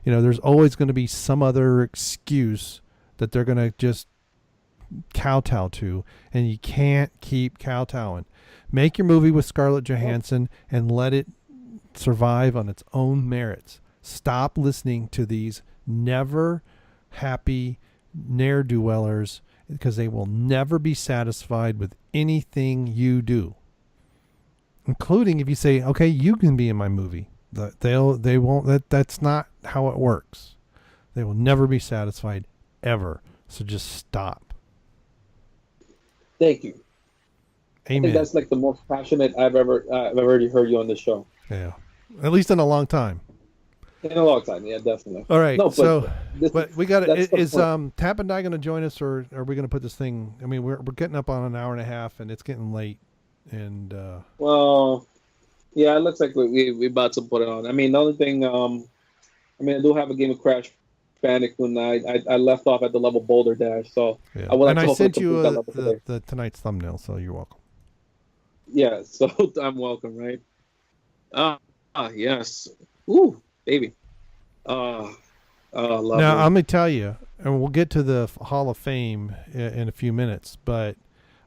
There's always going to be some other excuse that they're going to just kowtow to, and you can't keep kowtowing. Make your movie with Scarlett Johansson and let it survive on its own merits. Stop listening to these never happy ne'er-do-wellers, because they will never be satisfied with anything you do, including if you say, okay, you can be in my movie. They won't. That's not how it works. They will never be satisfied ever. So just stop. Thank you. Amen. I think that's like the most passionate I've ever heard you on this show. Yeah, at least in a long time. In a long time, yeah, definitely. All right, no, but we got it. Is Tap and I going to join us, or are we going to put this thing? I mean, we're getting up on an hour and a half, and it's getting late. And well, yeah, it looks like we about to put it on. I mean, the only thing, I do have a game of Crash Bandicoot, and I left off at the level Boulder Dash, so yeah. I sent you the tonight's thumbnail, so you're welcome. Yeah, so I'm welcome, right? Yes. Ooh, baby. Now, let me tell you, and we'll get to the Hall of Fame in a few minutes, but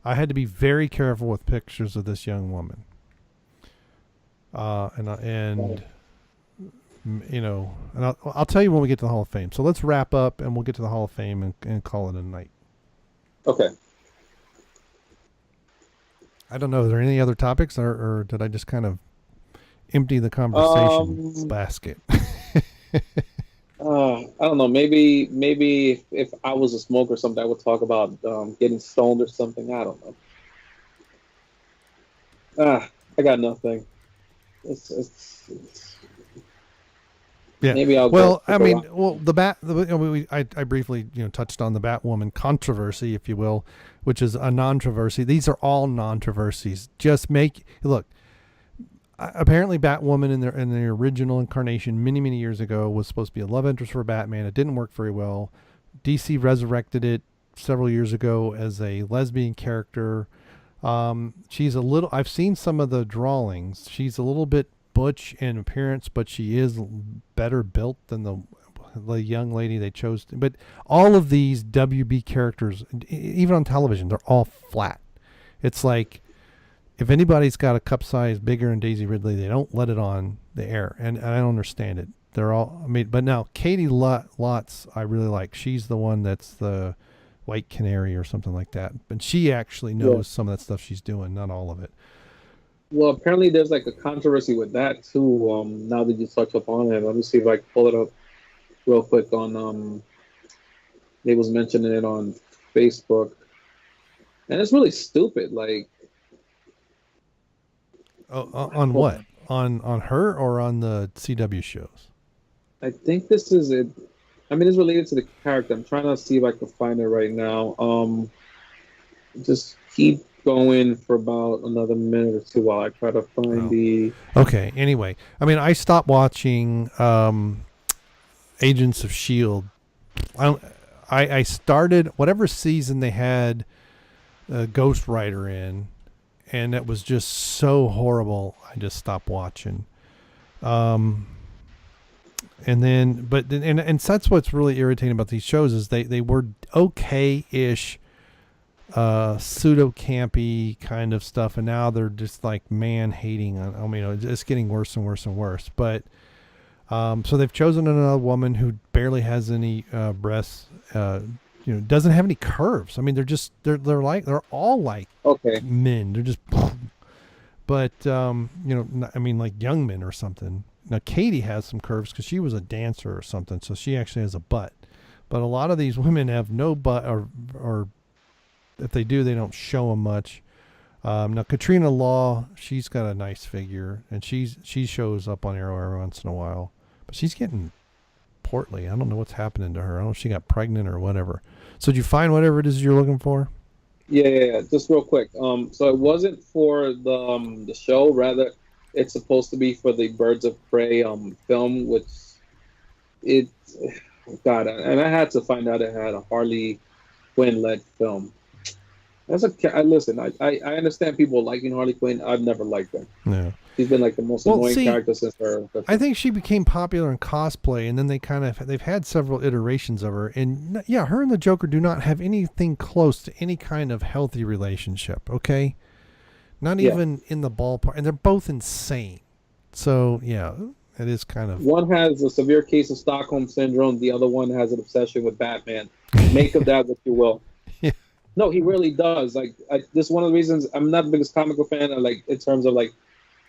I had to be very careful with pictures of this young woman. And I'll tell you when we get to the Hall of Fame. So let's wrap up, and we'll get to the Hall of Fame and call it a night. Okay. I don't know. Are there any other topics, or did I just kind of empty the conversation basket? I don't know. Maybe if I was a smoker or something, I would talk about getting stoned or something. I don't know. I got nothing. It's yeah. Maybe I'll. I briefly touched on the Batwoman controversy, if you will, which is a non-controversy. These are all non-controversies. Just look. Apparently, Batwoman in the original incarnation many years ago was supposed to be a love interest for Batman. It didn't work very well. DC resurrected it several years ago as a lesbian character. She's a little. I've seen some of the drawings. She's a little bit butch in appearance, but she is better built than the young lady they chose. But all of these WB characters, even on television, they're all flat. It's like, if anybody's got a cup size bigger than Daisy Ridley, they don't let it on the air, and I don't understand it. They're all. But now Katie Lotz, I really like. She's the one that's the White Canary or something like that, and she actually knows some of that stuff she's doing, not all of it. Well, apparently there's like a controversy with that too. Now that you touch upon it, let me see if I can pull it up real quick on. They was mentioning it on Facebook, and it's really stupid. Like, on what? On her or on the CW shows? I think this is it. I mean, it's related to the character. I'm trying to see if I can find it right now. Just keep going for about another minute or two while I try to find the. Okay. Anyway, I mean, I stopped watching Agents of S.H.I.E.L.D. I started whatever season they had Ghost Rider in, and it was just so horrible. I just stopped watching. And that's what's really irritating about these shows is they were okay-ish, pseudo campy kind of stuff, and now they're just like man-hating. I mean, it's getting worse and worse and worse. But so they've chosen another woman who barely has any breasts. Doesn't have any curves. I mean, they're all like men. They're just, but I mean, like young men or something. Now Katie has some curves because she was a dancer or something, so she actually has a butt. But a lot of these women have no butt, or if they do, they don't show them much. Now Katrina Law, she's got a nice figure, and she shows up on Arrow every once in a while, but she's getting portly. I don't know what's happening to her. I don't know if she got pregnant or whatever. So did you find whatever it is you're looking for? Yeah. Just real quick. So it wasn't for the show. Rather, it's supposed to be for the Birds of Prey film, which God, and I had to find out it had a Harley Quinn led film. Listen, I understand people liking Harley Quinn. I've never liked her. No. She's been like the most Well, annoying see, character since her. I think she became popular in cosplay, and then they've had several iterations of her. And yeah, her and the Joker do not have anything close to any kind of healthy relationship. Okay, not even in the ballpark, and they're both insane. So yeah, it is kind of. One has a severe case of Stockholm syndrome. The other one has an obsession with Batman. Make of that what you will. Yeah. No, he really does. Like, this is one of the reasons I'm not the biggest comic book fan. Like, in terms of like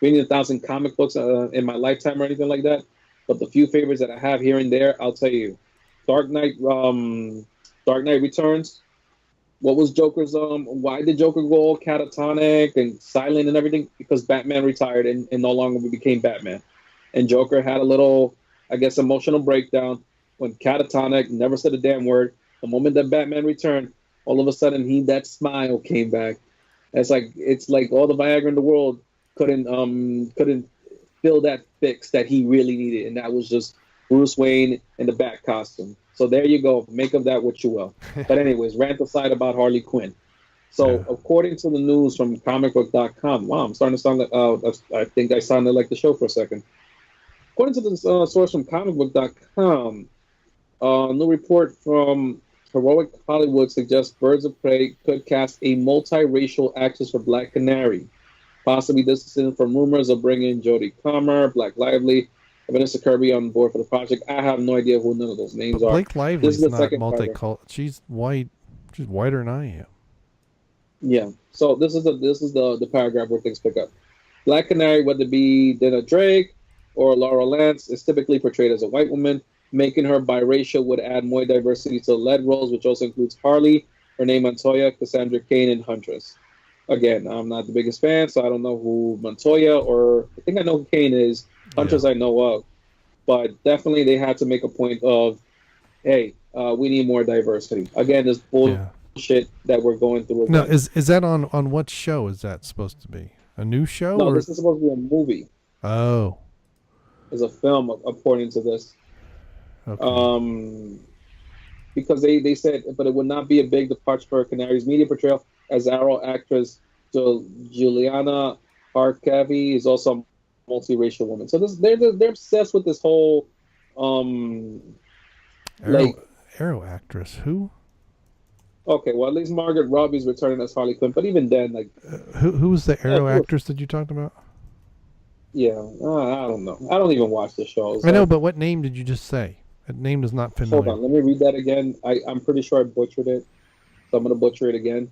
reading 1,000 comic books in my lifetime or anything like that. But the few favorites that I have here and there, I'll tell you, Dark Knight Returns. What was Joker's? Why did Joker go all catatonic and silent and everything? Because Batman retired and no longer became Batman, and Joker had a little, I guess, emotional breakdown, went catatonic, never said a damn word. The moment that Batman returned, all of a sudden that smile came back. It's like all the Viagra in the world couldn't fill that fix that he really needed, and that was just Bruce Wayne in the Bat costume. So there you go. Make of that what you will. But anyways, rant aside about Harley Quinn. So according to the news from comicbook.com, wow, I'm starting to sound like I think I sounded like the show for a second. According to the source from comicbook.com, a new report from Heroic Hollywood suggests Birds of Prey could cast a multiracial actress for Black Canary, possibly distancing from rumors of bringing Jodie Comer, Blake Lively, and Vanessa Kirby on board for the project. I have no idea who none of those names are. Blake Lively's not multicultural. She's white. She's whiter than I am. Yeah. So this is the paragraph where things pick up. Black Canary, whether it be Dana Drake or Laura Lance, is typically portrayed as a white woman. Making her biracial would add more diversity to the lead roles, which also includes Harley, Renee Montoya, Cassandra Cain, and Huntress. Again, I'm not the biggest fan, so I don't know who Montoya or I think I know who Cain is. Huntress I know of. But definitely they had to make a point of, hey, we need more diversity. Again, this bullshit that we're going through. No, is that on what show is that supposed to be? A new show? No, this is supposed to be a movie. Oh. It's a film, according to this. Okay. Because they said, but it would not be a big departure for Canary's media portrayal, as Arrow actress Juliana Harkavy is also a multiracial woman. So they're obsessed with this whole Arrow actress who? Okay, well at least Margaret Robbie's returning as Harley Quinn, but even then, like who was the Arrow actress that you talked about? Yeah, I don't know. I don't even watch the shows. I know, but what name did you just say? That name is not familiar. Hold on, let me read that again. I'm pretty sure I butchered it, so I'm going to butcher it again.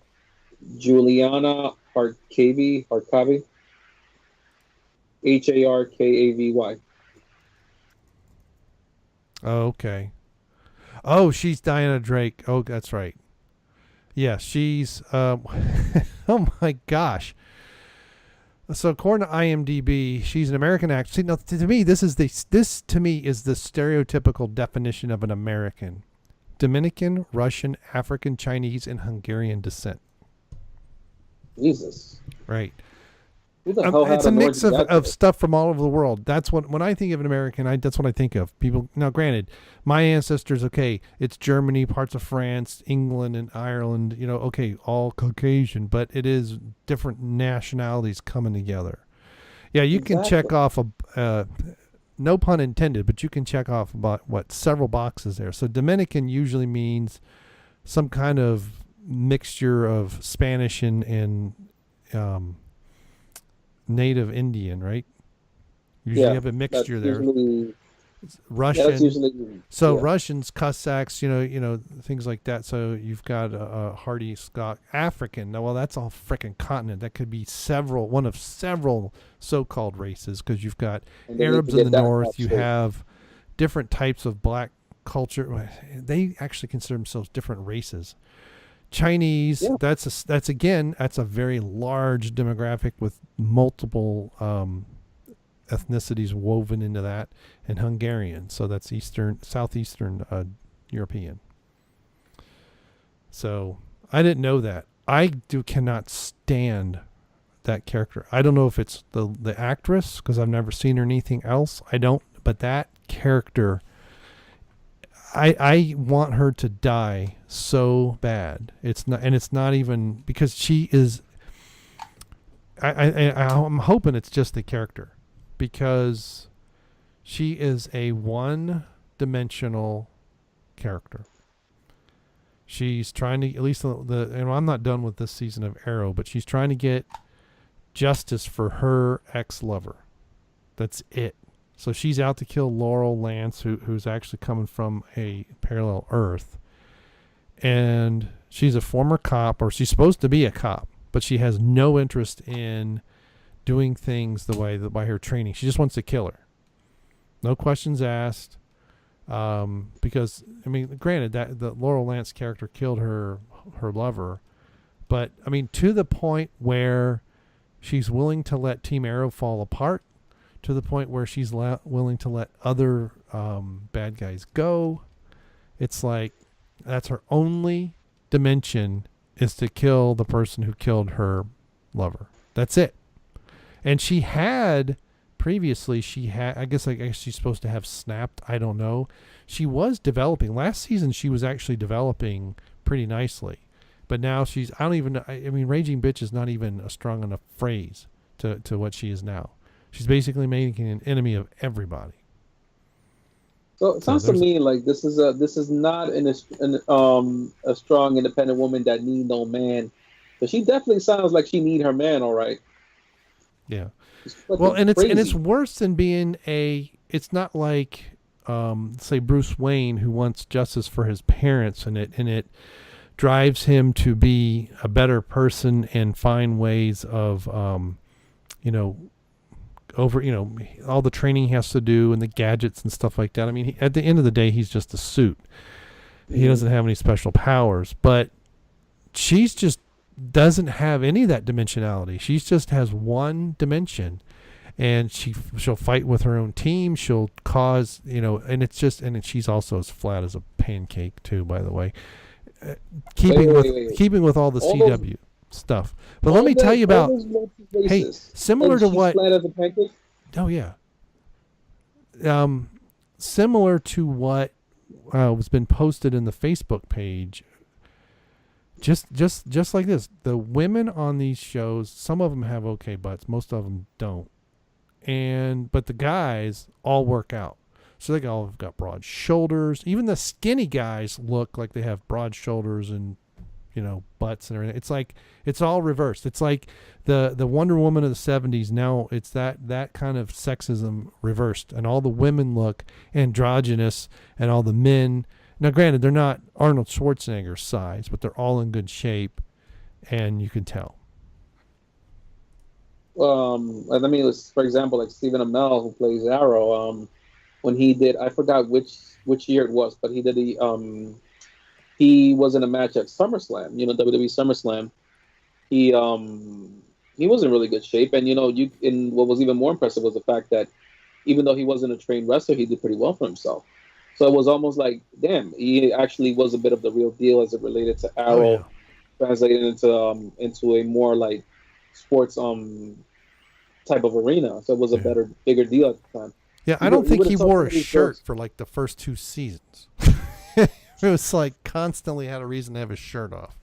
Juliana Harkavy, Harkavy. Oh, okay. Oh, she's Diana Drake. Oh, that's right. Yeah, she's. Oh my gosh. So according to IMDb, she's an American actress. See, now, to me, this to me is the stereotypical definition of an American: Dominican, Russian, African, Chinese, and Hungarian descent. Jesus. Right. It's a mix of stuff from all over the world. That's when I think of an American, that's what I think of. People. Now, granted, my ancestors, okay, it's Germany, parts of France, England, and Ireland. Okay, all Caucasian, but it is different nationalities coming together. Yeah, you can check off no pun intended, but you can check off about several boxes there. So Dominican usually means some kind of mixture of Spanish and Native Indian, right? Usually have a mixture there. Russian. Russians, Cossacks, things like that. So you've got a Hardy Scott African. Now, well, that's a freaking continent. That could be one of several so-called races, because you've got Arabs in the north. You have different types of black culture. They actually consider themselves different races. Chinese, that's a very large demographic with multiple ethnicities woven into that, and Hungarian, so that's southeastern European. So I didn't know that. I cannot stand that character. I don't know if it's the actress, because I've never seen her in anything else. I don't, but that character, I want her to die so bad. It's not even because she is. I'm hoping it's just the character, because she is a one-dimensional character. She's trying to, at least and I'm not done with this season of Arrow, but she's trying to get justice for her ex-lover. That's it. So she's out to kill Laurel Lance, who's actually coming from a parallel Earth. And she's a former cop, or she's supposed to be a cop, but she has no interest in doing things the way that by her training. She just wants to kill her. No questions asked. Because, I mean, granted that the Laurel Lance character killed her lover, but I mean, to the point where she's willing to let Team Arrow fall apart, to the point where she's willing to let other bad guys go. It's like that's her only dimension, is to kill the person who killed her lover. That's it. And she had previously, I guess she's supposed to have snapped. I don't know. She was developing. Last season, she was actually developing pretty nicely. But now I mean, Raging Bitch is not even a strong enough phrase to what she is now. She's basically making an enemy of everybody. So it sounds to me like this is not a strong independent woman that need no man, but she definitely sounds like she need her man. All right. Yeah. Well, and it's worse than being it's not like say Bruce Wayne, who wants justice for his parents, and it drives him to be a better person and find ways of all the training he has to do and the gadgets and stuff like that. I mean, at the end of the day, he's just a suit. He doesn't have any special powers, but she's just doesn't have any of that dimensionality. She just has one dimension, and she'll fight with her own team. She'll cause, and it's just, and she's also as flat as a pancake too, by the way. Keeping with all the CW stuff. But let me tell you about, similar to what, flat as a pancake? Oh yeah. Similar to what was been posted in the Facebook page. Just like this, the women on these shows, some of them have okay butts, most of them don't, but the guys all work out, so they all have got broad shoulders. Even the skinny guys look like they have broad shoulders and butts and everything. It's like it's all reversed. It's like the Wonder Woman of the 70s. Now it's that kind of sexism reversed, and all the women look androgynous, and all the men. Now, granted, they're not Arnold Schwarzenegger size, but they're all in good shape, and you can tell. I mean, for example, like Stephen Amell, who plays Arrow, when he did, I forgot which year it was, but he did he was in a match at SummerSlam, WWE SummerSlam. He was in really good shape, and and what was even more impressive was the fact that even though he wasn't a trained wrestler, he did pretty well for himself. So it was almost like, damn, he actually was a bit of the real deal as it related to Arrow, translated into a more like sports type of arena. So it was a bigger deal at the time. Yeah, I don't think he wore a shirt for like the first 2 seasons. It was like constantly had a reason to have his shirt off.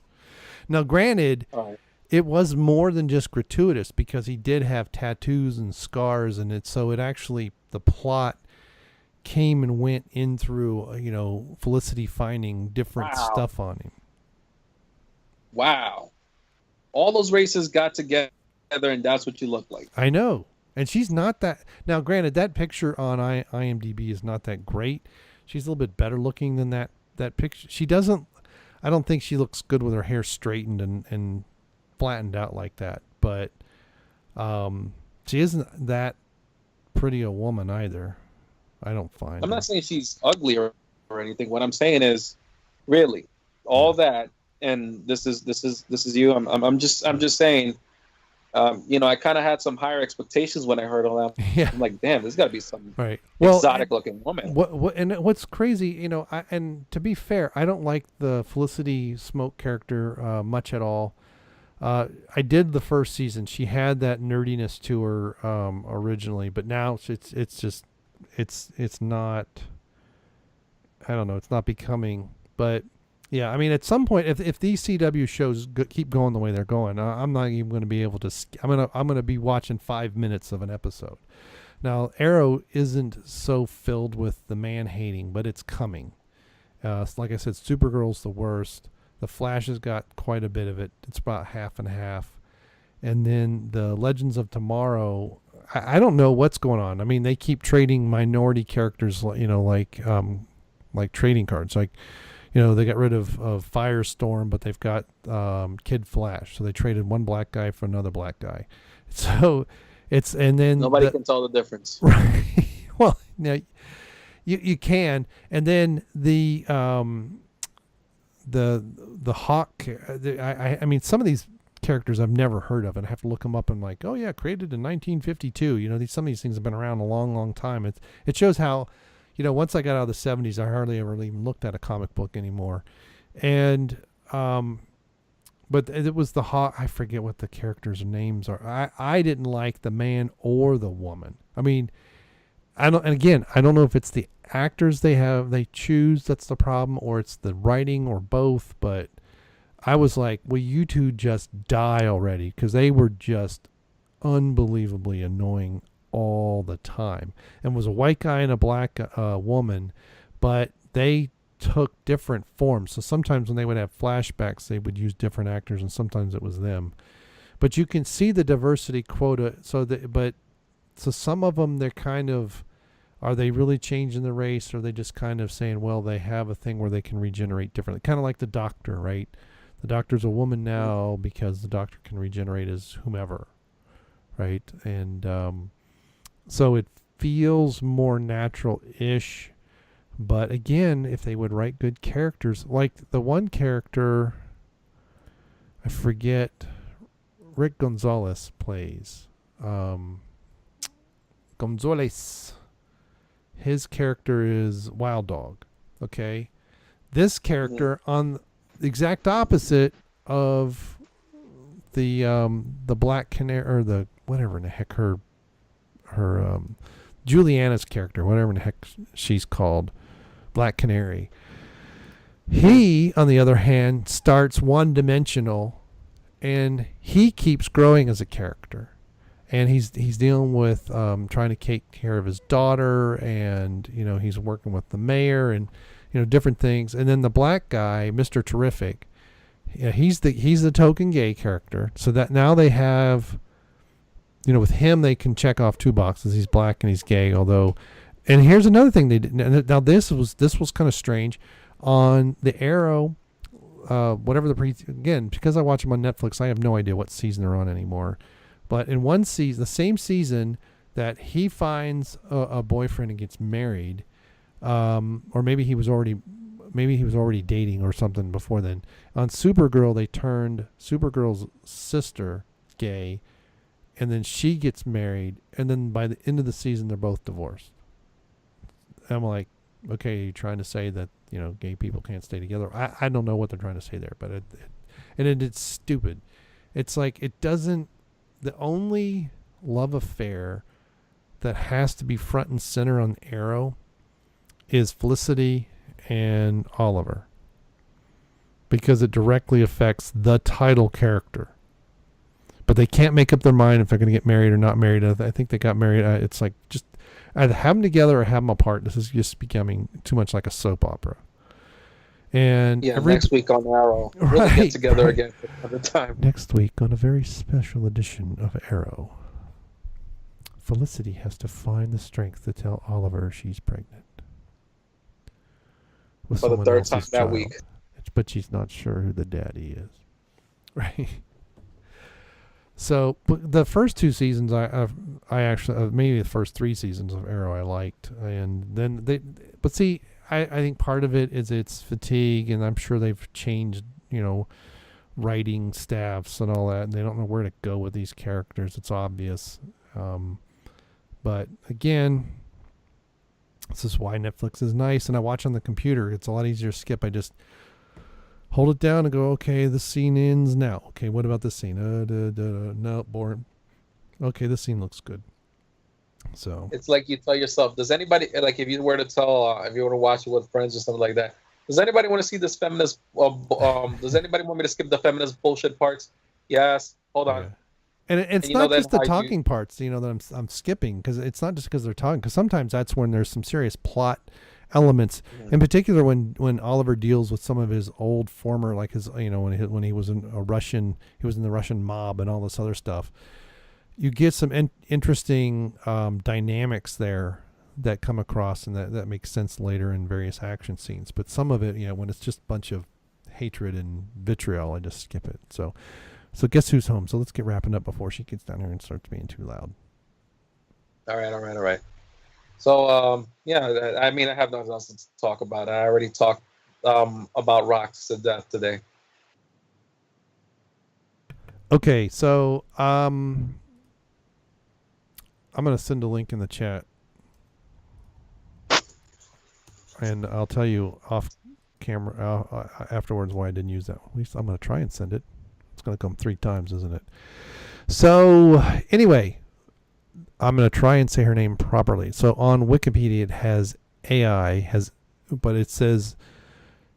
Now, granted, it was more than just gratuitous, because he did have tattoos and scars, and so it actually, the plot came and went in through, Felicity finding different stuff on him. Wow. All those races got together, and that's what you look like. I know. And she's not that. Now, granted, that picture on IMDb is not that great. She's a little bit better looking than that picture. She doesn't, I don't think she looks good with her hair straightened and flattened out like that. But she isn't that pretty a woman either. I don't find. I'm not saying she's ugly or anything. What I'm saying is, really, all that, and this is you. I'm just saying. I kind of had some higher expectations when I heard all that. Yeah. I'm like, damn, there's got to be some exotic-looking woman. What's crazy, and to be fair, I don't like the Felicity Smoke character much at all. I did the first season. She had that nerdiness to her originally, but now it's not. I don't know. It's not becoming, but yeah, I mean, at some point, if these CW shows keep going the way they're going, I'm not even going to be able to. I'm gonna be watching 5 minutes of an episode. Now, Arrow isn't so filled with the man hating, but it's coming. Like I said, Supergirl's the worst. The Flash has got quite a bit of it. It's about half and half. And then the Legends of Tomorrow, I don't know what's going on. I mean, they keep trading minority characters, like trading cards. Like, they got rid of Firestorm, but they've got Kid Flash. So they traded one black guy for another black guy. So and then nobody can tell the difference. Right. Well, you can. And then the Hawk. I mean, some of these characters I've never heard of, and I have to look them up and like, oh yeah, created in 1952. Some of these things have been around a long, long time. It shows how, once I got out of the 70s, I hardly ever even looked at a comic book anymore. And but it was the Hawk. I forget what the characters' names are. I didn't like the man or the woman. I mean, I don't know if it's the actors they choose that's the problem, or it's the writing, or both, but I was like, will you two just die already? Because they were just unbelievably annoying all the time. And it was a white guy and a black woman, but they took different forms. So sometimes when they would have flashbacks, they would use different actors, and sometimes it was them. But you can see the diversity quota. So some of them, they're kind of, are they really changing the race, or are they just kind of saying, well, they have a thing where they can regenerate differently? Kind of like the Doctor, right? The Doctor's a woman now because the Doctor can regenerate as whomever, right? And so it feels more natural-ish. But again, if they would write good characters, like the one character, I forget, Rick Gonzalez plays. Gonzalez. His character is Wild Dog. Okay, this character on the exact opposite of the Black Canary, or the whatever in the heck her Juliana's character, whatever in the heck she's called, Black Canary. He, on the other hand, starts one-dimensional, and he keeps growing as a character. And he's dealing with trying to take care of his daughter, and he's working with the mayor, and different things. And then the black guy, Mr. Terrific, he's the token gay character. So that now they have, with him they can check off 2 boxes. He's black and he's gay. Although, and here's another thing they did. Now this was kind of strange on the Arrow. Whatever again, because I watch them on Netflix, I have no idea what season they're on anymore. But in one season, the same season that he finds a boyfriend and gets married, or maybe he was already dating or something before then. On Supergirl, they turned Supergirl's sister gay, and then she gets married, and then by the end of the season, they're both divorced. I'm like, okay, you're trying to say that gay people can't stay together? I don't know what they're trying to say there, but it's stupid. It's like it doesn't. The only love affair that has to be front and center on Arrow is Felicity and Oliver, because it directly affects the title character. But they can't make up their mind if they're going to get married or not married. I think they got married. It's like just either have them together or have them apart. This is just becoming too much like a soap opera. And next week on Arrow, we'll get together again for another time. Next week on a very special edition of Arrow, Felicity has to find the strength to tell Oliver she's pregnant. For the 3rd time that week. But she's not sure who the daddy is. Right. So the first 2 seasons, I actually, maybe the first 3 seasons of Arrow I liked. And then I think part of it is it's fatigue, and I'm sure they've changed, writing staffs and all that, and they don't know where to go with these characters. It's obvious. But again, this is why Netflix is nice, and I watch on the computer. It's a lot easier to skip. I just hold it down and go, okay, this scene ends now. Okay, what about this scene? No, boring. Okay, this scene looks good. So it's like you tell yourself, does anybody, like, if you were to tell, if you were to watch it with friends or something like that, does anybody want to see this feminist? Does anybody want me to skip the feminist bullshit parts? Yes. Hold on. yeah. And it's And you know not then just the how talking parts, that I'm skipping, because it's not just because they're talking. Because sometimes that's when there's some serious plot elements. In particular, when Oliver deals with some of his old former, like his, when he was in he was in the Russian mob and all this other stuff. You get some interesting dynamics there that come across, and that makes sense later in various action scenes. But some of it, when it's just a bunch of hatred and vitriol, I just skip it. So guess who's home? So let's get wrapping up before she gets down here and starts being too loud. All right. So, yeah, I mean, I have nothing else to talk about. I already talked about Rocks to death today. Okay, so I'm going to send a link in the chat. And I'll tell you off camera afterwards why I didn't use that. At least I'm going to try and send it. It's going to come 3 times, isn't it? So anyway, I'm going to try and say her name properly. So on Wikipedia, it has AI, but it says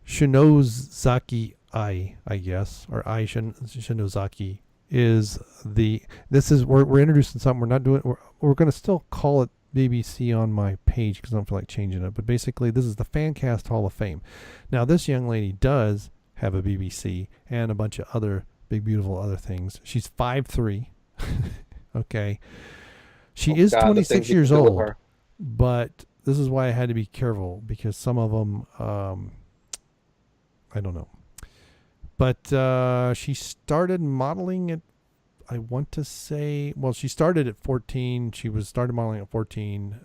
Shinozaki I guess, or Shinozaki we're introducing something. We're not doing, we're going to still call it BBC on my page because I don't feel like changing it. But basically, this is the Fancaste Hall of Fame. Now, this young lady does have a BBC and a bunch of other big, beautiful other things. She's 5'3". Okay. She is 26 years old, but this is why I had to be careful, because some of them, I don't know. But she started modeling at, I want to say, well, she started at 14. She started modeling at 14.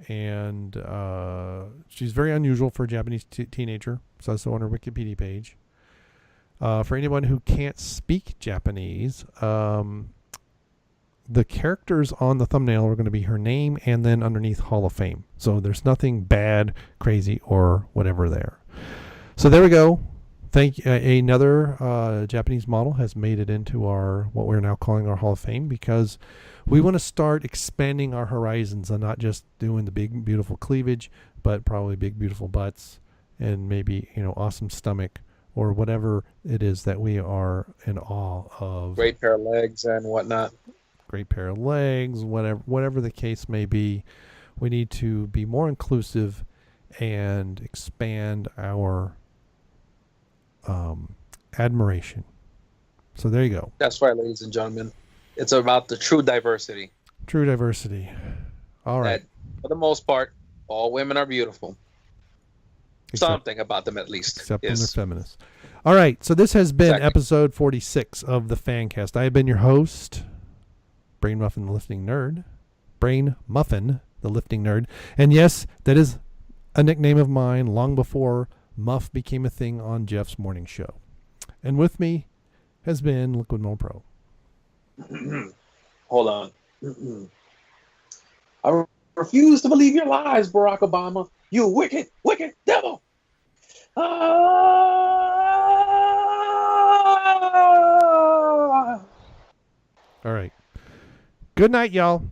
And she's very unusual for a Japanese teenager. Says so on her Wikipedia page. For anyone who can't speak Japanese, the characters on the thumbnail are going to be her name and then underneath Hall of Fame. So there's nothing bad, crazy, or whatever there. So there we go. Another Japanese model has made it into what we're now calling our Hall of Fame, because we want to start expanding our horizons and not just doing the big, beautiful cleavage, but probably big, beautiful butts and maybe, awesome stomach or whatever it is that we are in awe of. Great pair of legs and whatnot. Great pair of legs, whatever the case may be. We need to be more inclusive and expand our admiration. So there you go. That's right, ladies and gentlemen. It's about the true diversity. True diversity. All right. For the most part, all women are beautiful. Something about them, at least. Except when they're feminists. All right. So this has been episode 46 of the Fancast. I have been your host, Brainmuffin, the Lifting Nerd. Brainmuffin, the Lifting Nerd. And yes, that is a nickname of mine long before Muff became a thing on Jeff's morning show. And with me has been Liquid Mo Pro. Hold on. I refuse to believe your lies, Barack Obama. You wicked, wicked devil. All right. Good night, y'all.